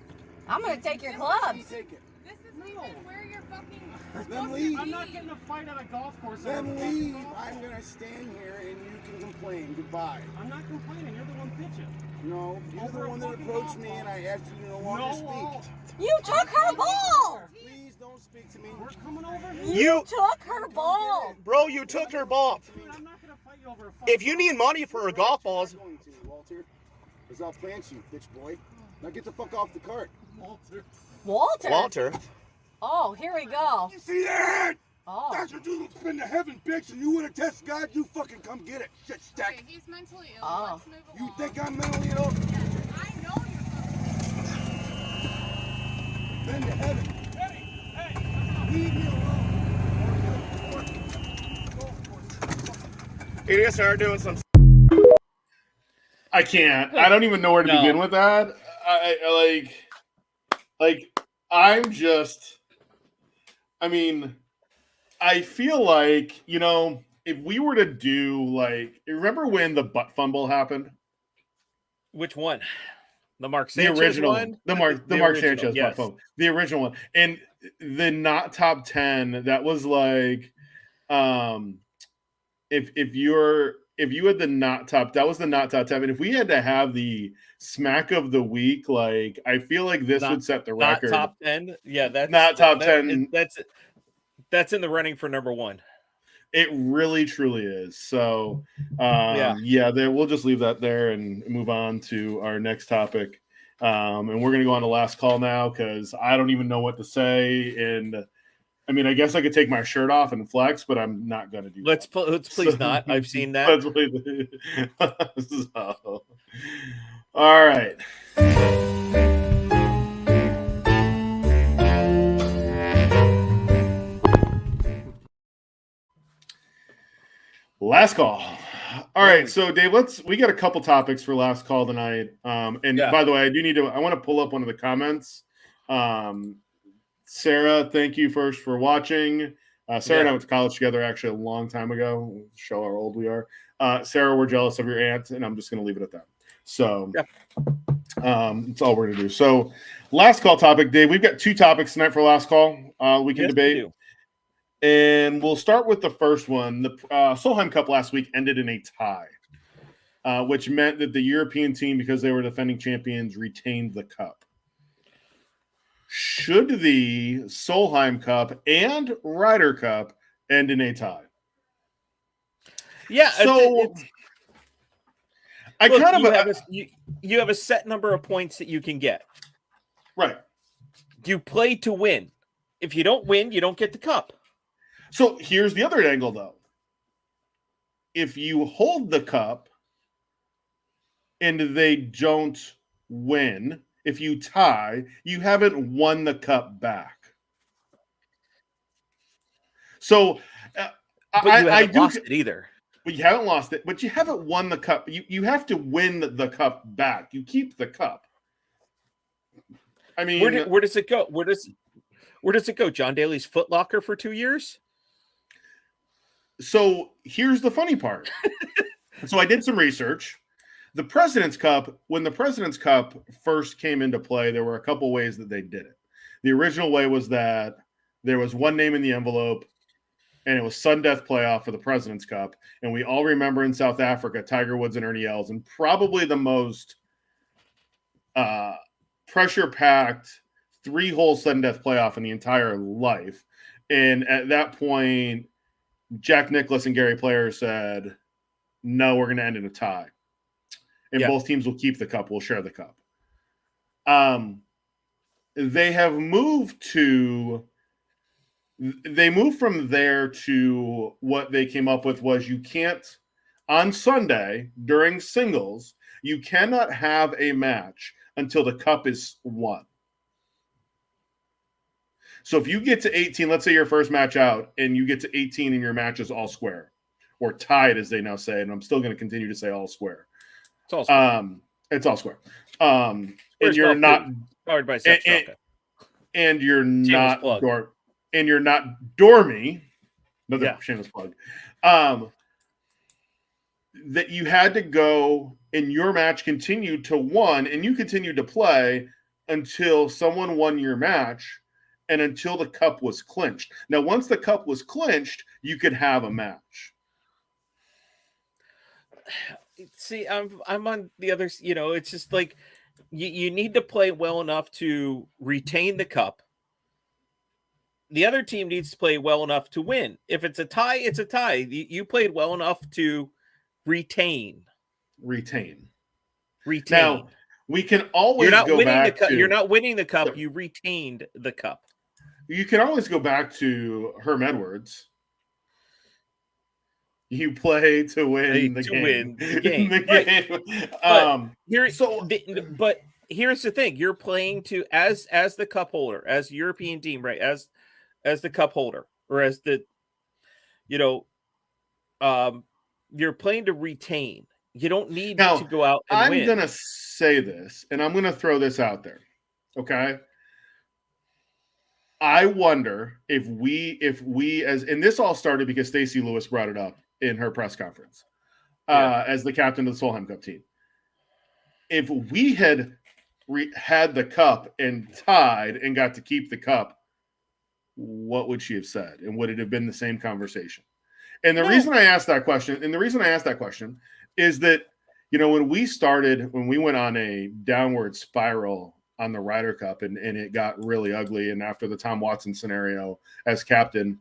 I'm gonna take your clubs. Take it. This isn't even where you're fucking Then leave. I'm not getting a fight on a golf course. Then leave. I'm gonna stand here and you can complain. Goodbye. I'm not complaining. You're the one bitching. No, you're the one that approached me and I asked you to no longer speak. You took her ball. Please don't speak to me. We're coming over here. You took her ball. Bro, you took her ball. Dude, I'm not gonna fight you over a If you need money for her golf balls. I'm going to, Walter. Because I'll plant you, bitch boy. Now get the fuck off the cart. Walter. Oh, here we go. You see that? Oh. That's what you spin to heaven, bitch, and you want to test God, you fucking come get it, shit stack. Okay, he's mentally ill. Oh. Let's move along. You think I'm mentally ill? Yes, I know you're fucking Bend to heaven. Hey, Leave me alone. You're gonna start doing some. I can't. I don't even know where to begin with that. I feel like, if we were to do remember when the butt fumble happened? Which one? The Mark Sanchez the original one? The Mark Sanchez butt fumble. The original one. And the not top 10, that was if you had the not top, that was the not top 10. And if we had to have the smack of the week, I feel like this would set the record. Not top 10. Yeah, that's not top 10. That's in the running for number one. It really, truly is. So, we'll just leave that there and move on to our next topic. And we're going to go on to last call now because I don't even know what to say. And I guess I could take my shirt off and flex, but I'm not going to do that. Let's please not. I've seen that. So, all right. Last call. All right, so Dave, we got a couple topics for last call tonight. By the way, I want to pull up one of the comments. Sarah, thank you first for watching. Sarah and I went to college together actually a long time ago. We'll show how old we are. Sarah, we're jealous of your aunt, and I'm just going to leave it at that. So that's all we're going to do. So last call topic, Dave, we've got two topics tonight for last call. We can debate. And we'll start with the first one. The Solheim Cup last week ended in a tie, which meant that the European team, because they were defending champions, retained the cup. Should the Solheim Cup and Ryder Cup end in a tie? Yeah. So you have a set number of points that you can get. Right. You play to win. If you don't win, you don't get the cup. So here's the other angle, though. If you hold the cup and they don't win, if you tie, you haven't won the cup back. So I do lost it either. But you haven't lost it, but you haven't won the cup. You have to win the cup back. You keep the cup. Where does it go? Where does it go? John Daly's Foot Locker for 2 years? So here's the funny part. So I did some research. The President's Cup, when the President's Cup first came into play, there were a couple ways that they did it. The original way was that there was one name in the envelope, and it was sudden death playoff for the President's Cup. And we all remember in South Africa, Tiger Woods and Ernie Els, and probably the most pressure-packed 3-hole sudden death playoff in the entire life. And at that point, Jack Nicklaus and Gary Player said, no, we're going to end in a tie. And both teams will keep the cup. We'll share the cup. They have moved from there to what they came up with was you can't, on Sunday during singles, you cannot have a match until the cup is won. So if you get to 18, let's say your first match out, and you get to 18 and your match is all square, or tied, as they now say, and I'm still going to continue to say all square. It's all square. It's all square. And you're not powered by and you're not Dormy. Another shameless plug. That you had to go, and your match continued to 1, and you continued to play until someone won your match, and until the cup was clinched. Now, once the cup was clinched, you could have a match. See, I'm on the other. It's just like you need to play well enough to retain the cup. The other team needs to play well enough to win. If it's a tie, it's a tie. You played well enough to retain. Now, we can always go back to... You're not winning the cup. You retained the cup. You can always go back to Herm Edwards. You play to win the game. But here's the thing: you're playing to as the cup holder, as European team, right? As the cup holder, or as the, you're playing to retain. You don't need to go out and win. I'm gonna say this, and I'm gonna throw this out there. Okay. I wonder if we and this all started because Stacey Lewis brought it up in her press conference as the captain of the Solheim Cup team. If we had had the cup and tied and got to keep the cup, what would she have said? And would it have been the same conversation? And the reason I asked that question, is that, when we went on a downward spiral on the Ryder Cup and it got really ugly, and after the Tom Watson scenario as captain,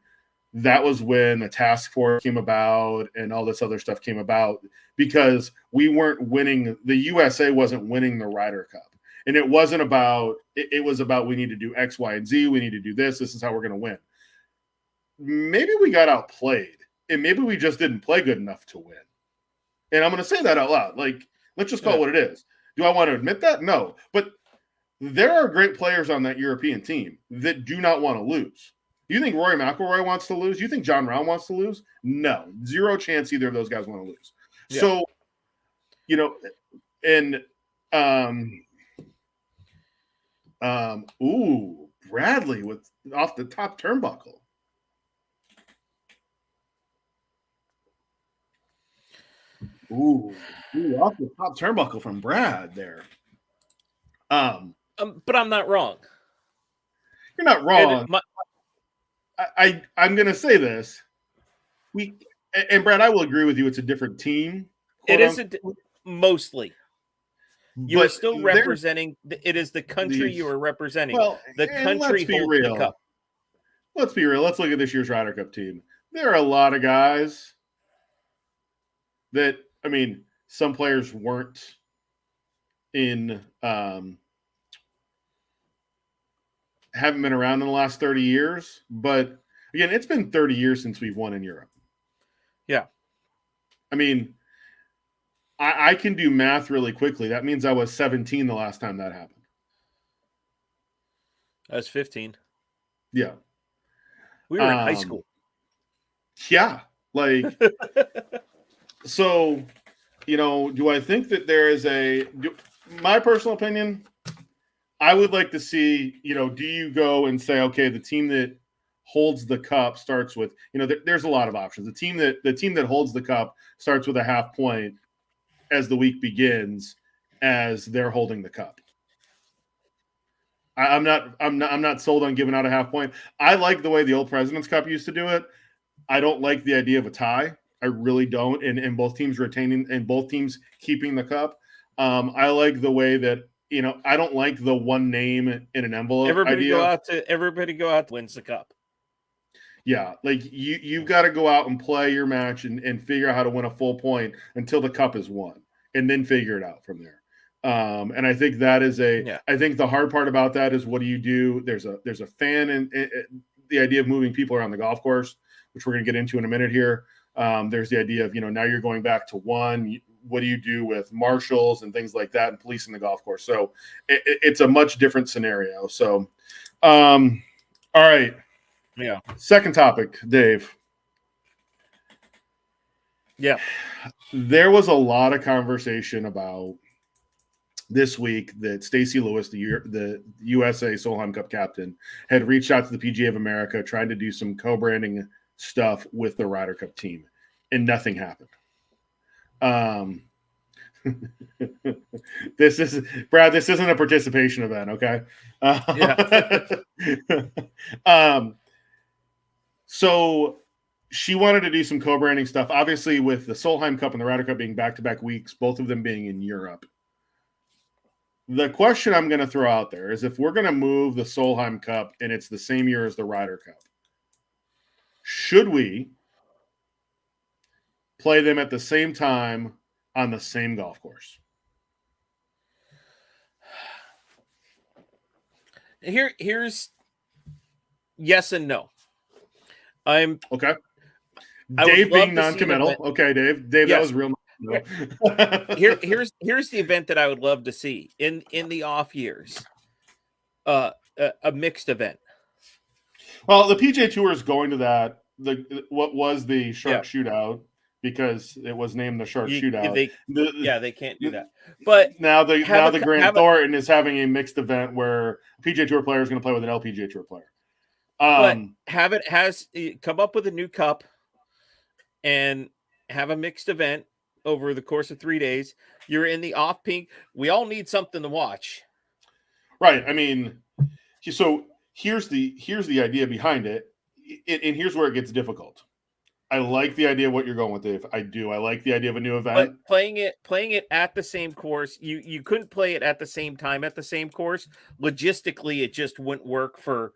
that was when the task force came about and all this other stuff came about, because we weren't winning. The USA wasn't winning the Ryder Cup. And it wasn't about, it was about, we need to do X, Y, and Z. We need to do this. This is how we're going to win. Maybe we got outplayed, and maybe we just didn't play good enough to win. And I'm going to say that out loud. Like, let's just call it what it is. Do I want to admit that? No. But there are great players on that European team that do not want to lose. Do you think Rory McIlroy wants to lose? Do you think John Rahm wants to lose? No. Zero chance either of those guys want to lose. Yeah. So, Bradley with off the top turnbuckle. Off the top turnbuckle from Brad there. But I'm not wrong. You're not wrong. I'm going to say this. And Brad, I will agree with you. It's a different team. It is mostly. You are still representing. It is the country you are representing. Well, the country holds the cup. Let's be real. Let's look at this year's Ryder Cup team. There are a lot of guys that, some players weren't in, haven't been around in the last 30 years. But again, it's been 30 years since we've won in Europe. Yeah. I can do math really quickly. That means I was 17 the last time that happened. I was 15. Yeah. We were in high school. Yeah. So, do I think that there is my personal opinion, I would like to see, do you go and say, okay, the team that holds the cup starts with, there's a lot of options. The team that holds the cup starts with a half point as the week begins, as they're holding the cup. I'm not sold on giving out a half point. I like the way the old President's Cup used to do it. I don't like the idea of a tie. I really don't. And both teams retaining and both teams keeping the cup. I like the way that, I don't like the one name in an envelope everybody idea. Go out wins the cup. Yeah, you've got to go out and play your match and figure out how to win a full point until the cup is won, and then figure it out from there. And I think that is I think the hard part about that is, what do you do? There's a fan and the idea of moving people around the golf course, which we're going to get into in a minute here. There's the idea of, now you're going back to one. what do you do with marshals and things like that and policing the golf course? So it's a much different scenario. So, all right. Yeah. Second topic, Dave. Yeah. There was a lot of conversation about this week that Stacey Lewis, the USA Solheim Cup captain, had reached out to the PGA of America trying to do some co-branding stuff with the Ryder Cup team, and nothing happened. This isn't a participation event, okay? So she wanted to do some co-branding stuff, obviously with the Solheim Cup and the Ryder Cup being back-to-back weeks, both of them being in Europe. The question I'm going to throw out there is if we're going to move the Solheim Cup and it's the same year as the Ryder Cup, should we play them at the same time on the same golf course? Here's yes and no. I'm okay. Dave being non-committal. Okay, Dave. Yes. That was real. No. Here's the event that I would love to see in the off years. A mixed event. Well, the PGA Tour is going to that. What was the Shark Shootout, because it was named the Shark Shootout. They can't do that. But now the Grant Thornton is having a mixed event where a PGA Tour player is going to play with an LPGA Tour player. But come up with a new cup and have a mixed event over the course of 3 days. You're in the off pink. We all need something to watch. Right. I mean, so here's the idea behind it. And here's where it gets difficult. I like the idea of what you're going with, Dave. I do. I like the idea of a new event. But playing it at the same course, you couldn't play it at the same time at the same course. Logistically, it just wouldn't work for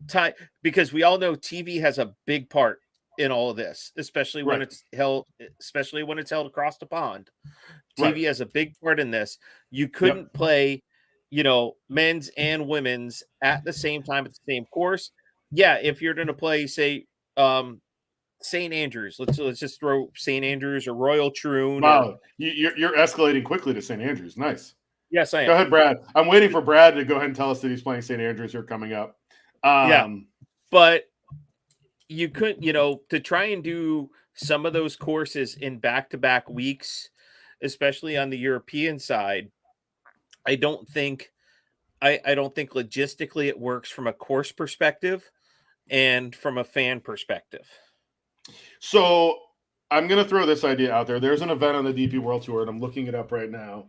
time, because we all know TV has a big part in all of this, especially when it's held across the pond. TV has a big part in this. You couldn't play, men's and women's at the same time at the same course. Yeah, if you're going to play, say, St. Andrews, let's just throw St. Andrews or Royal Troon. Wow, you're escalating quickly to St. Andrews. Nice. Yes, I am. Go ahead, Brad. I'm waiting for Brad to go ahead and tell us that he's playing St. Andrews here coming up. But you couldn't, to try and do some of those courses in back-to-back weeks, especially on the European side, I don't think logistically it works from a course perspective and from a fan perspective. So I'm going to throw this idea out there. There's an event on the DP World Tour, and I'm looking it up right now.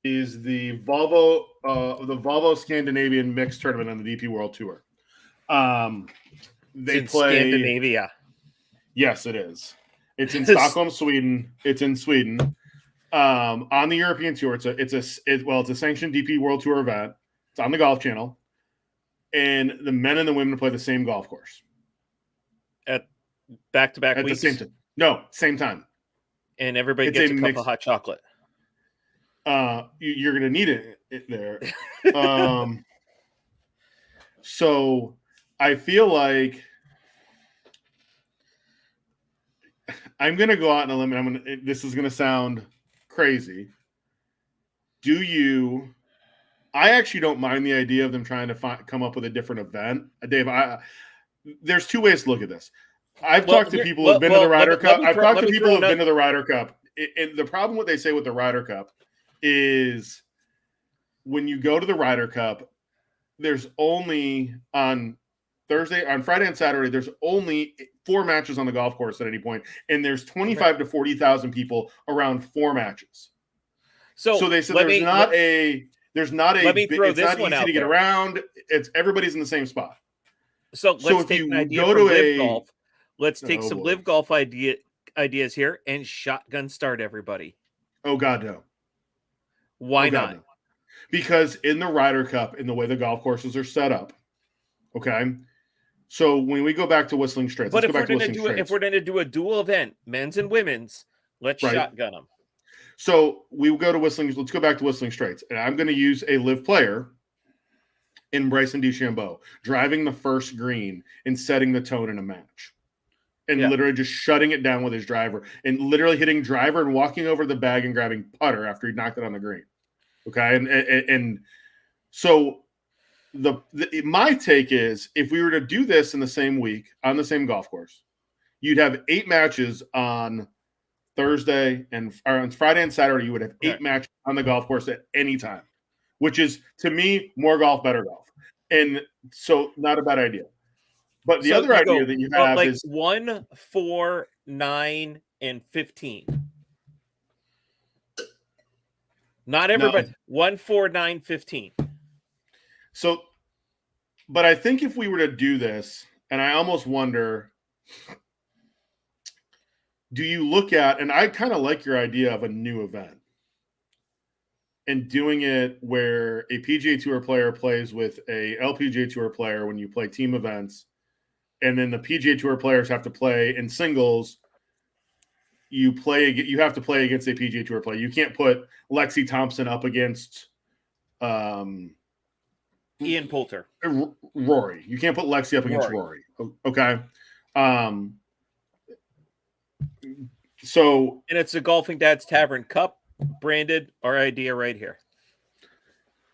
Is the Volvo Scandinavian Mixed Tournament on the DP World Tour. They play Scandinavia. Yes, it is. It's in Stockholm, Sweden. It's in Sweden. On the European Tour, it's a sanctioned DP World Tour event. It's on the Golf Channel, and the men and the women play the same golf course at back-to-back weeks. At the same time. No, same time. And everybody gets a cup of hot chocolate. You're going to need it there. So I feel like I'm going to go out on a limb. This is going to sound crazy. I actually don't mind the idea of them trying to come up with a different event. Dave, there's two ways to look at this. I've talked to people who've been to the Ryder Cup. I've talked to people who've been to the Ryder Cup. And the problem, what they say with the Ryder Cup, is when you go to the Ryder Cup, there's only on Friday and Saturday, there's only 4 matches on the golf course at any point, and there's 25 to 40,000 people around 4 matches. So they said it's not easy to get around. It's everybody's in the same spot. So let's take an idea from Live Golf. Let's take some Live Golf ideas here and shotgun start everybody. Oh God, no. Why not? No. Because in the Ryder Cup, in the way the golf courses are set up, okay. So when we go back to Whistling Straits, if we're going to do a dual event, men's and women's, let's shotgun them. So we will go to Whistling. Let's go back to Whistling Straits, and I'm going to use a live player in Bryson DeChambeau, driving the first green and setting the tone in a match. And literally just shutting it down with his driver and literally hitting driver and walking over the bag and grabbing putter after he knocked it on the green. Okay. And so my take is if we were to do this in the same week on the same golf course, you'd have 8 matches on Thursday or on Friday and Saturday. You would have 8 matches on the golf course at any time, which is, to me, more golf, better golf. And so not a bad idea. But the other idea that you have is 1, 4, 9, and 15. Not everybody. 1, 4, 9, 15. So, but I think if we were to do this, and I almost wonder, do you look at, and I kind of like your idea of a new event and doing it where a PGA Tour player plays with a LPGA Tour player when you play team events, and then the PGA Tour players have to play in singles. You have to play against a PGA Tour player. You can't put Lexi Thompson up against Ian Poulter. Rory. You can't put Lexi up against Rory. Okay. So, and it's a Golfing Dad's Tavern Cup branded our idea right here.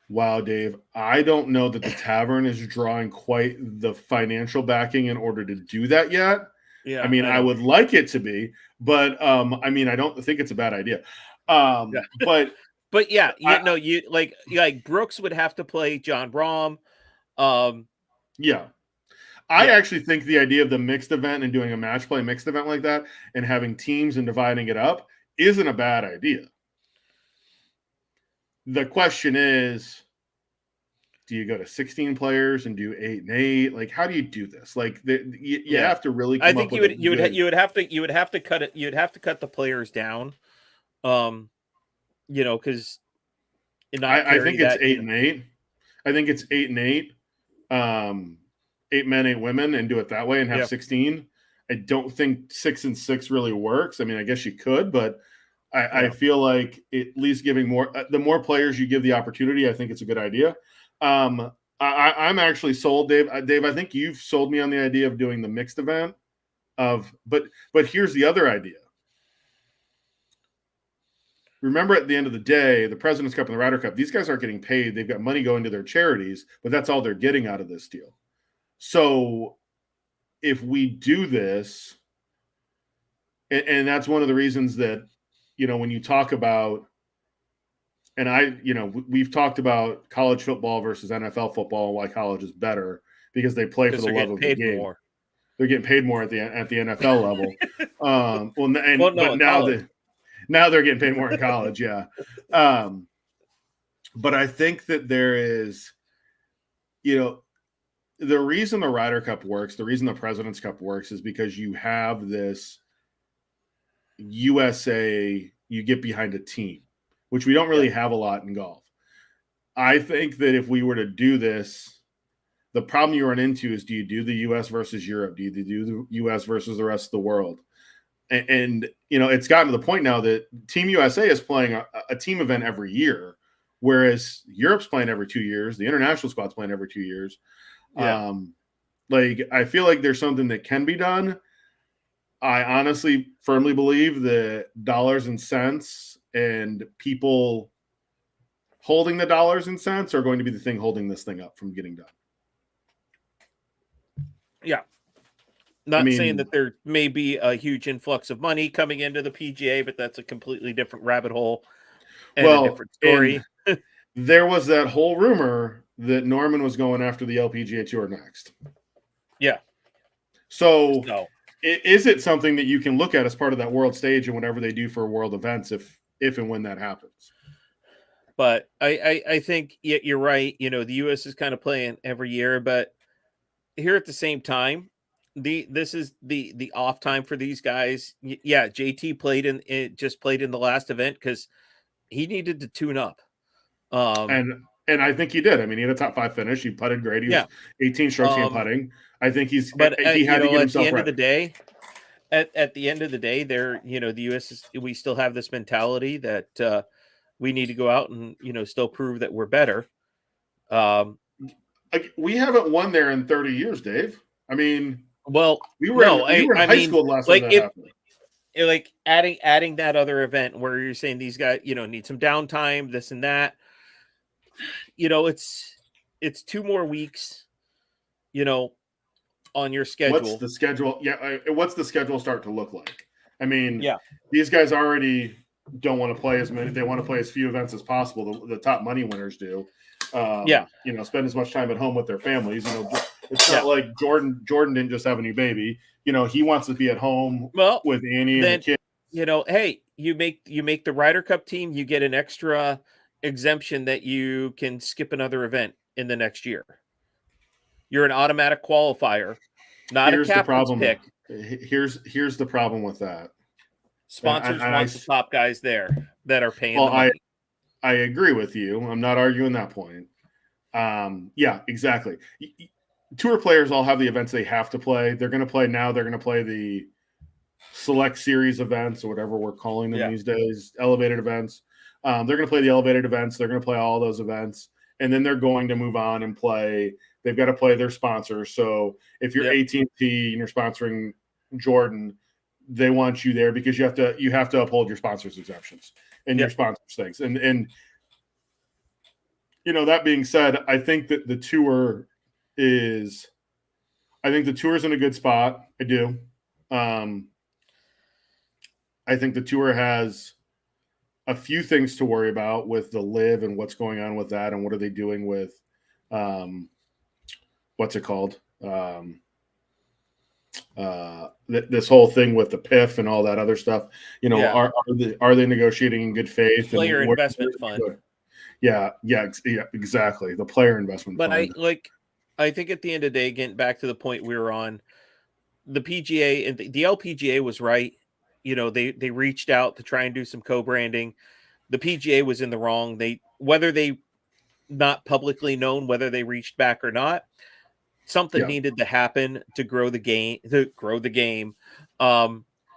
Wow, Dave. I don't know that the Tavern is drawing quite the financial backing in order to do that yet. Yeah. I mean, I would like it to be, but I mean, I don't think it's a bad idea. But yeah, you like Brooks would have to play John Rahm. Yeah. I actually think the idea of the mixed event and doing a match play mixed event like that and having teams and dividing it up isn't a bad idea. The question is, do you go to 16 players and do 8 and 8? Like, how do you do this? Like, you have to really. I think you would have to cut it. You'd have to cut the players down. Because I think it's 8 and 8. I think it's 8 and 8. 8 men, 8 women, and do it that way and have 16. I don't think 6 and 6 really works. I mean, I guess you could, but I feel like at least giving more, the more players you give the opportunity, I think it's a good idea. I'm actually sold, Dave. Dave, I think you've sold me on the idea of doing the mixed event but here's the other idea. Remember, at the end of the day, the President's Cup and the Ryder Cup, these guys aren't getting paid. They've got money going to their charities, but that's all they're getting out of this deal. So if we do this, and that's one of the reasons that, when you talk about, and we've talked about college football versus NFL football and why college is better because they play for the love of the game. More. They're getting paid more at the NFL level. Now they're getting paid more in college. Yeah. But I think that there is, the reason the Ryder Cup works, the reason the President's Cup works is because you have this USA, you get behind a team, which we don't really have a lot in golf. I think that if we were to do this, the problem you run into is, do you do the US versus Europe? Do you do the US versus the rest of the world? And it's gotten to the point now that Team USA is playing a team event every year, whereas Europe's playing every 2 years. The international squad's playing every 2 years. Yeah. I feel like there's something that can be done. I honestly firmly believe that dollars and cents and people holding the dollars and cents are going to be the thing holding this thing up from getting done. Yeah. Not saying that there may be a huge influx of money coming into the PGA, but that's a completely different rabbit hole and a different story. There was that whole rumor that Norman was going after the LPGA Tour next. Yeah. So is it something that you can look at as part of that world stage and whatever they do for world events if and when that happens? But I think you're right. The U.S. is kind of playing every year, but here at the same time, this is the off time for these guys. Yeah, JT played in the last event because he needed to tune up. And I think he did. I mean, he had a top 5 finish. He putted great. He was 18 strokes in putting. I think he had to get himself right. At the end of the day, there, the U.S. we still have this mentality that we need to go out and still prove that we're better. Like, we haven't won there in 30 years, Dave. I mean, well, we were in high school last time that happened. Like adding that other event where you're saying these guys, need some downtime, this and that. It's 2 more weeks, on your schedule. What's the schedule? Yeah, what's the schedule start to look like? I mean, yeah, these guys already don't want to play as many. They want to play as few events as possible. The top money winners do. Spend as much time at home with their families. It's not like Jordan didn't just have a new baby. He wants to be at home with Annie and the kids. Hey, you make the Ryder Cup team, you get an extra exemption that you can skip another event in the next year. You're an automatic qualifier, not a captain's pick. Here's the problem with that. Sponsors want the top guys there that are paying the money. I agree with you. I'm not arguing that point. Yeah, exactly. Tour players all have the events they have to play. They're going to play now. They're going to play the select series events or whatever we're calling them these days, elevated events. They're going to play the elevated events. They're going to play all those events. And then they're going to move on and play. They've got to play their sponsors. So if you're AT&T and you're sponsoring Jordan, they want you there because you have to uphold your sponsors' exemptions and your sponsors' things. And that being said, I think that the tour is in a good spot. I do. I think the tour has a few things to worry about with the live and what's going on with that and what are they doing with what's it called? This whole thing with the PIF and all that other stuff. Are they negotiating in good faith? Player investment fund. Yeah, exactly. The player investment fund. But I think at the end of the day, getting back to the point we were on, the PGA and the LPGA was right. They reached out to try and do some co-branding. The PGA was in the wrong. Whether they not publicly known whether they reached back or not, something needed to happen to grow the game.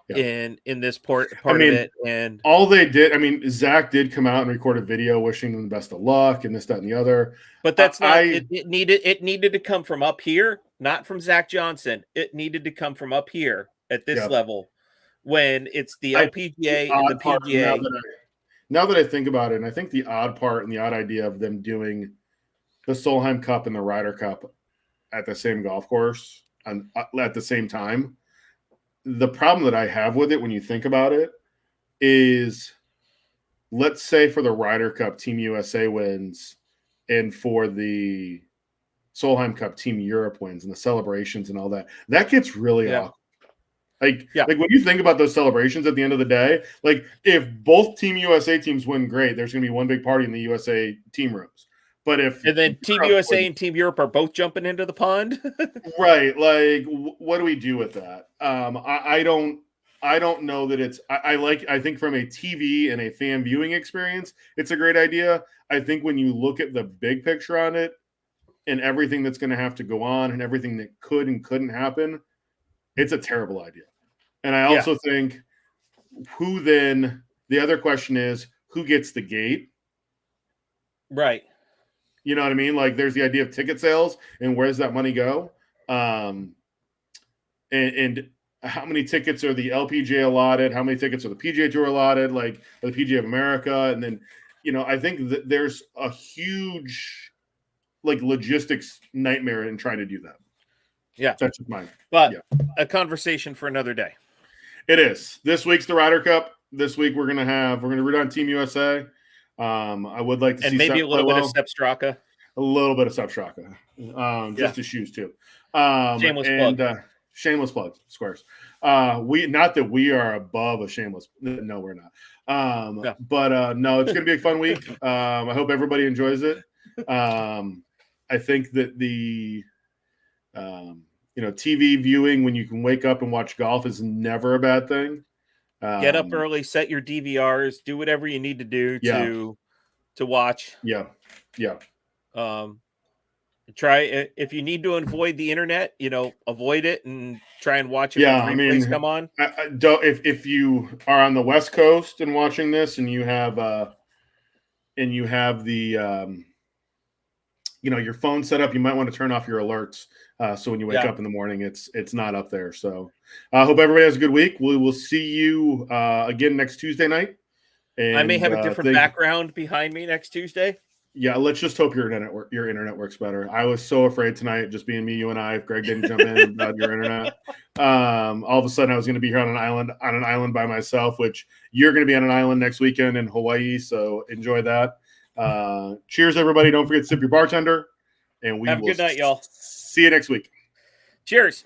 In this part of it, and all they did. Zach did come out and record a video wishing them the best of luck and this, that, and the other. But that's not. It needed to come from up here, not from Zach Johnson. It needed to come from up here at this level, when it's the LPGA and the PGA. Now that I think about it, and I think the odd part and the odd idea of them doing the Solheim Cup and the Ryder Cup at the same golf course and at the same time. The problem that I have with it when you think about it is, let's say for the Ryder Cup, Team USA wins, and for the Solheim Cup, Team Europe wins, and the celebrations and all that. That gets really awkward. Like when you think about those celebrations at the end of the day, like if both Team USA teams win, great. There's going to be one big party in the USA team rooms. But and then Team USA and Team Europe are both jumping into the pond, right? Like, what do we do with that? I don't know that it's. I think from a TV and a fan viewing experience, it's a great idea. I think when you look at the big picture on it and everything that's going to have to go on and everything that could and couldn't happen, it's a terrible idea. And I also think who then. The other question is who gets the gate, right? You know what I mean? Like, there's the idea of ticket sales and where does that money go? And how many tickets are the LPGA allotted? How many tickets are the PGA Tour allotted? Like, the PGA of America? And then, I think that there's a huge, logistics nightmare in trying to do that. Yeah. That's just mine. But a conversation for another day. It is. This week's the Ryder Cup. This week we're going to root on Team USA. I would like to see maybe a little bit of Sepp Straka. A little bit of Sepp Straka. Just his shoes too. Shameless plug. Shameless plug, Squares. Not that we are above a shameless. No, we're not. But no, it's going to be a fun week. I hope everybody enjoys it. I think that the TV viewing when you can wake up and watch golf is never a bad thing. Get up early, set your DVRs, do whatever you need to do to watch. Yeah. Try if you need to avoid the internet, avoid it and try and watch it. Come on. If you are on the West Coast and watching this, and you have the your phone set up, you might want to turn off your alerts. So when you wake up in the morning, it's not up there. So I hope everybody has a good week. We will see you again next Tuesday night. And I may have a different background behind me next Tuesday. Yeah, let's just hope your internet works better. I was so afraid tonight, just being me, you, and I, if Greg didn't jump in about your internet. All of a sudden, I was going to be here on an island by myself, which you're going to be on an island next weekend in Hawaii. So enjoy that. Cheers, everybody! Don't forget to sip your bartender, and we have a good night, y'all. See you next week. Cheers.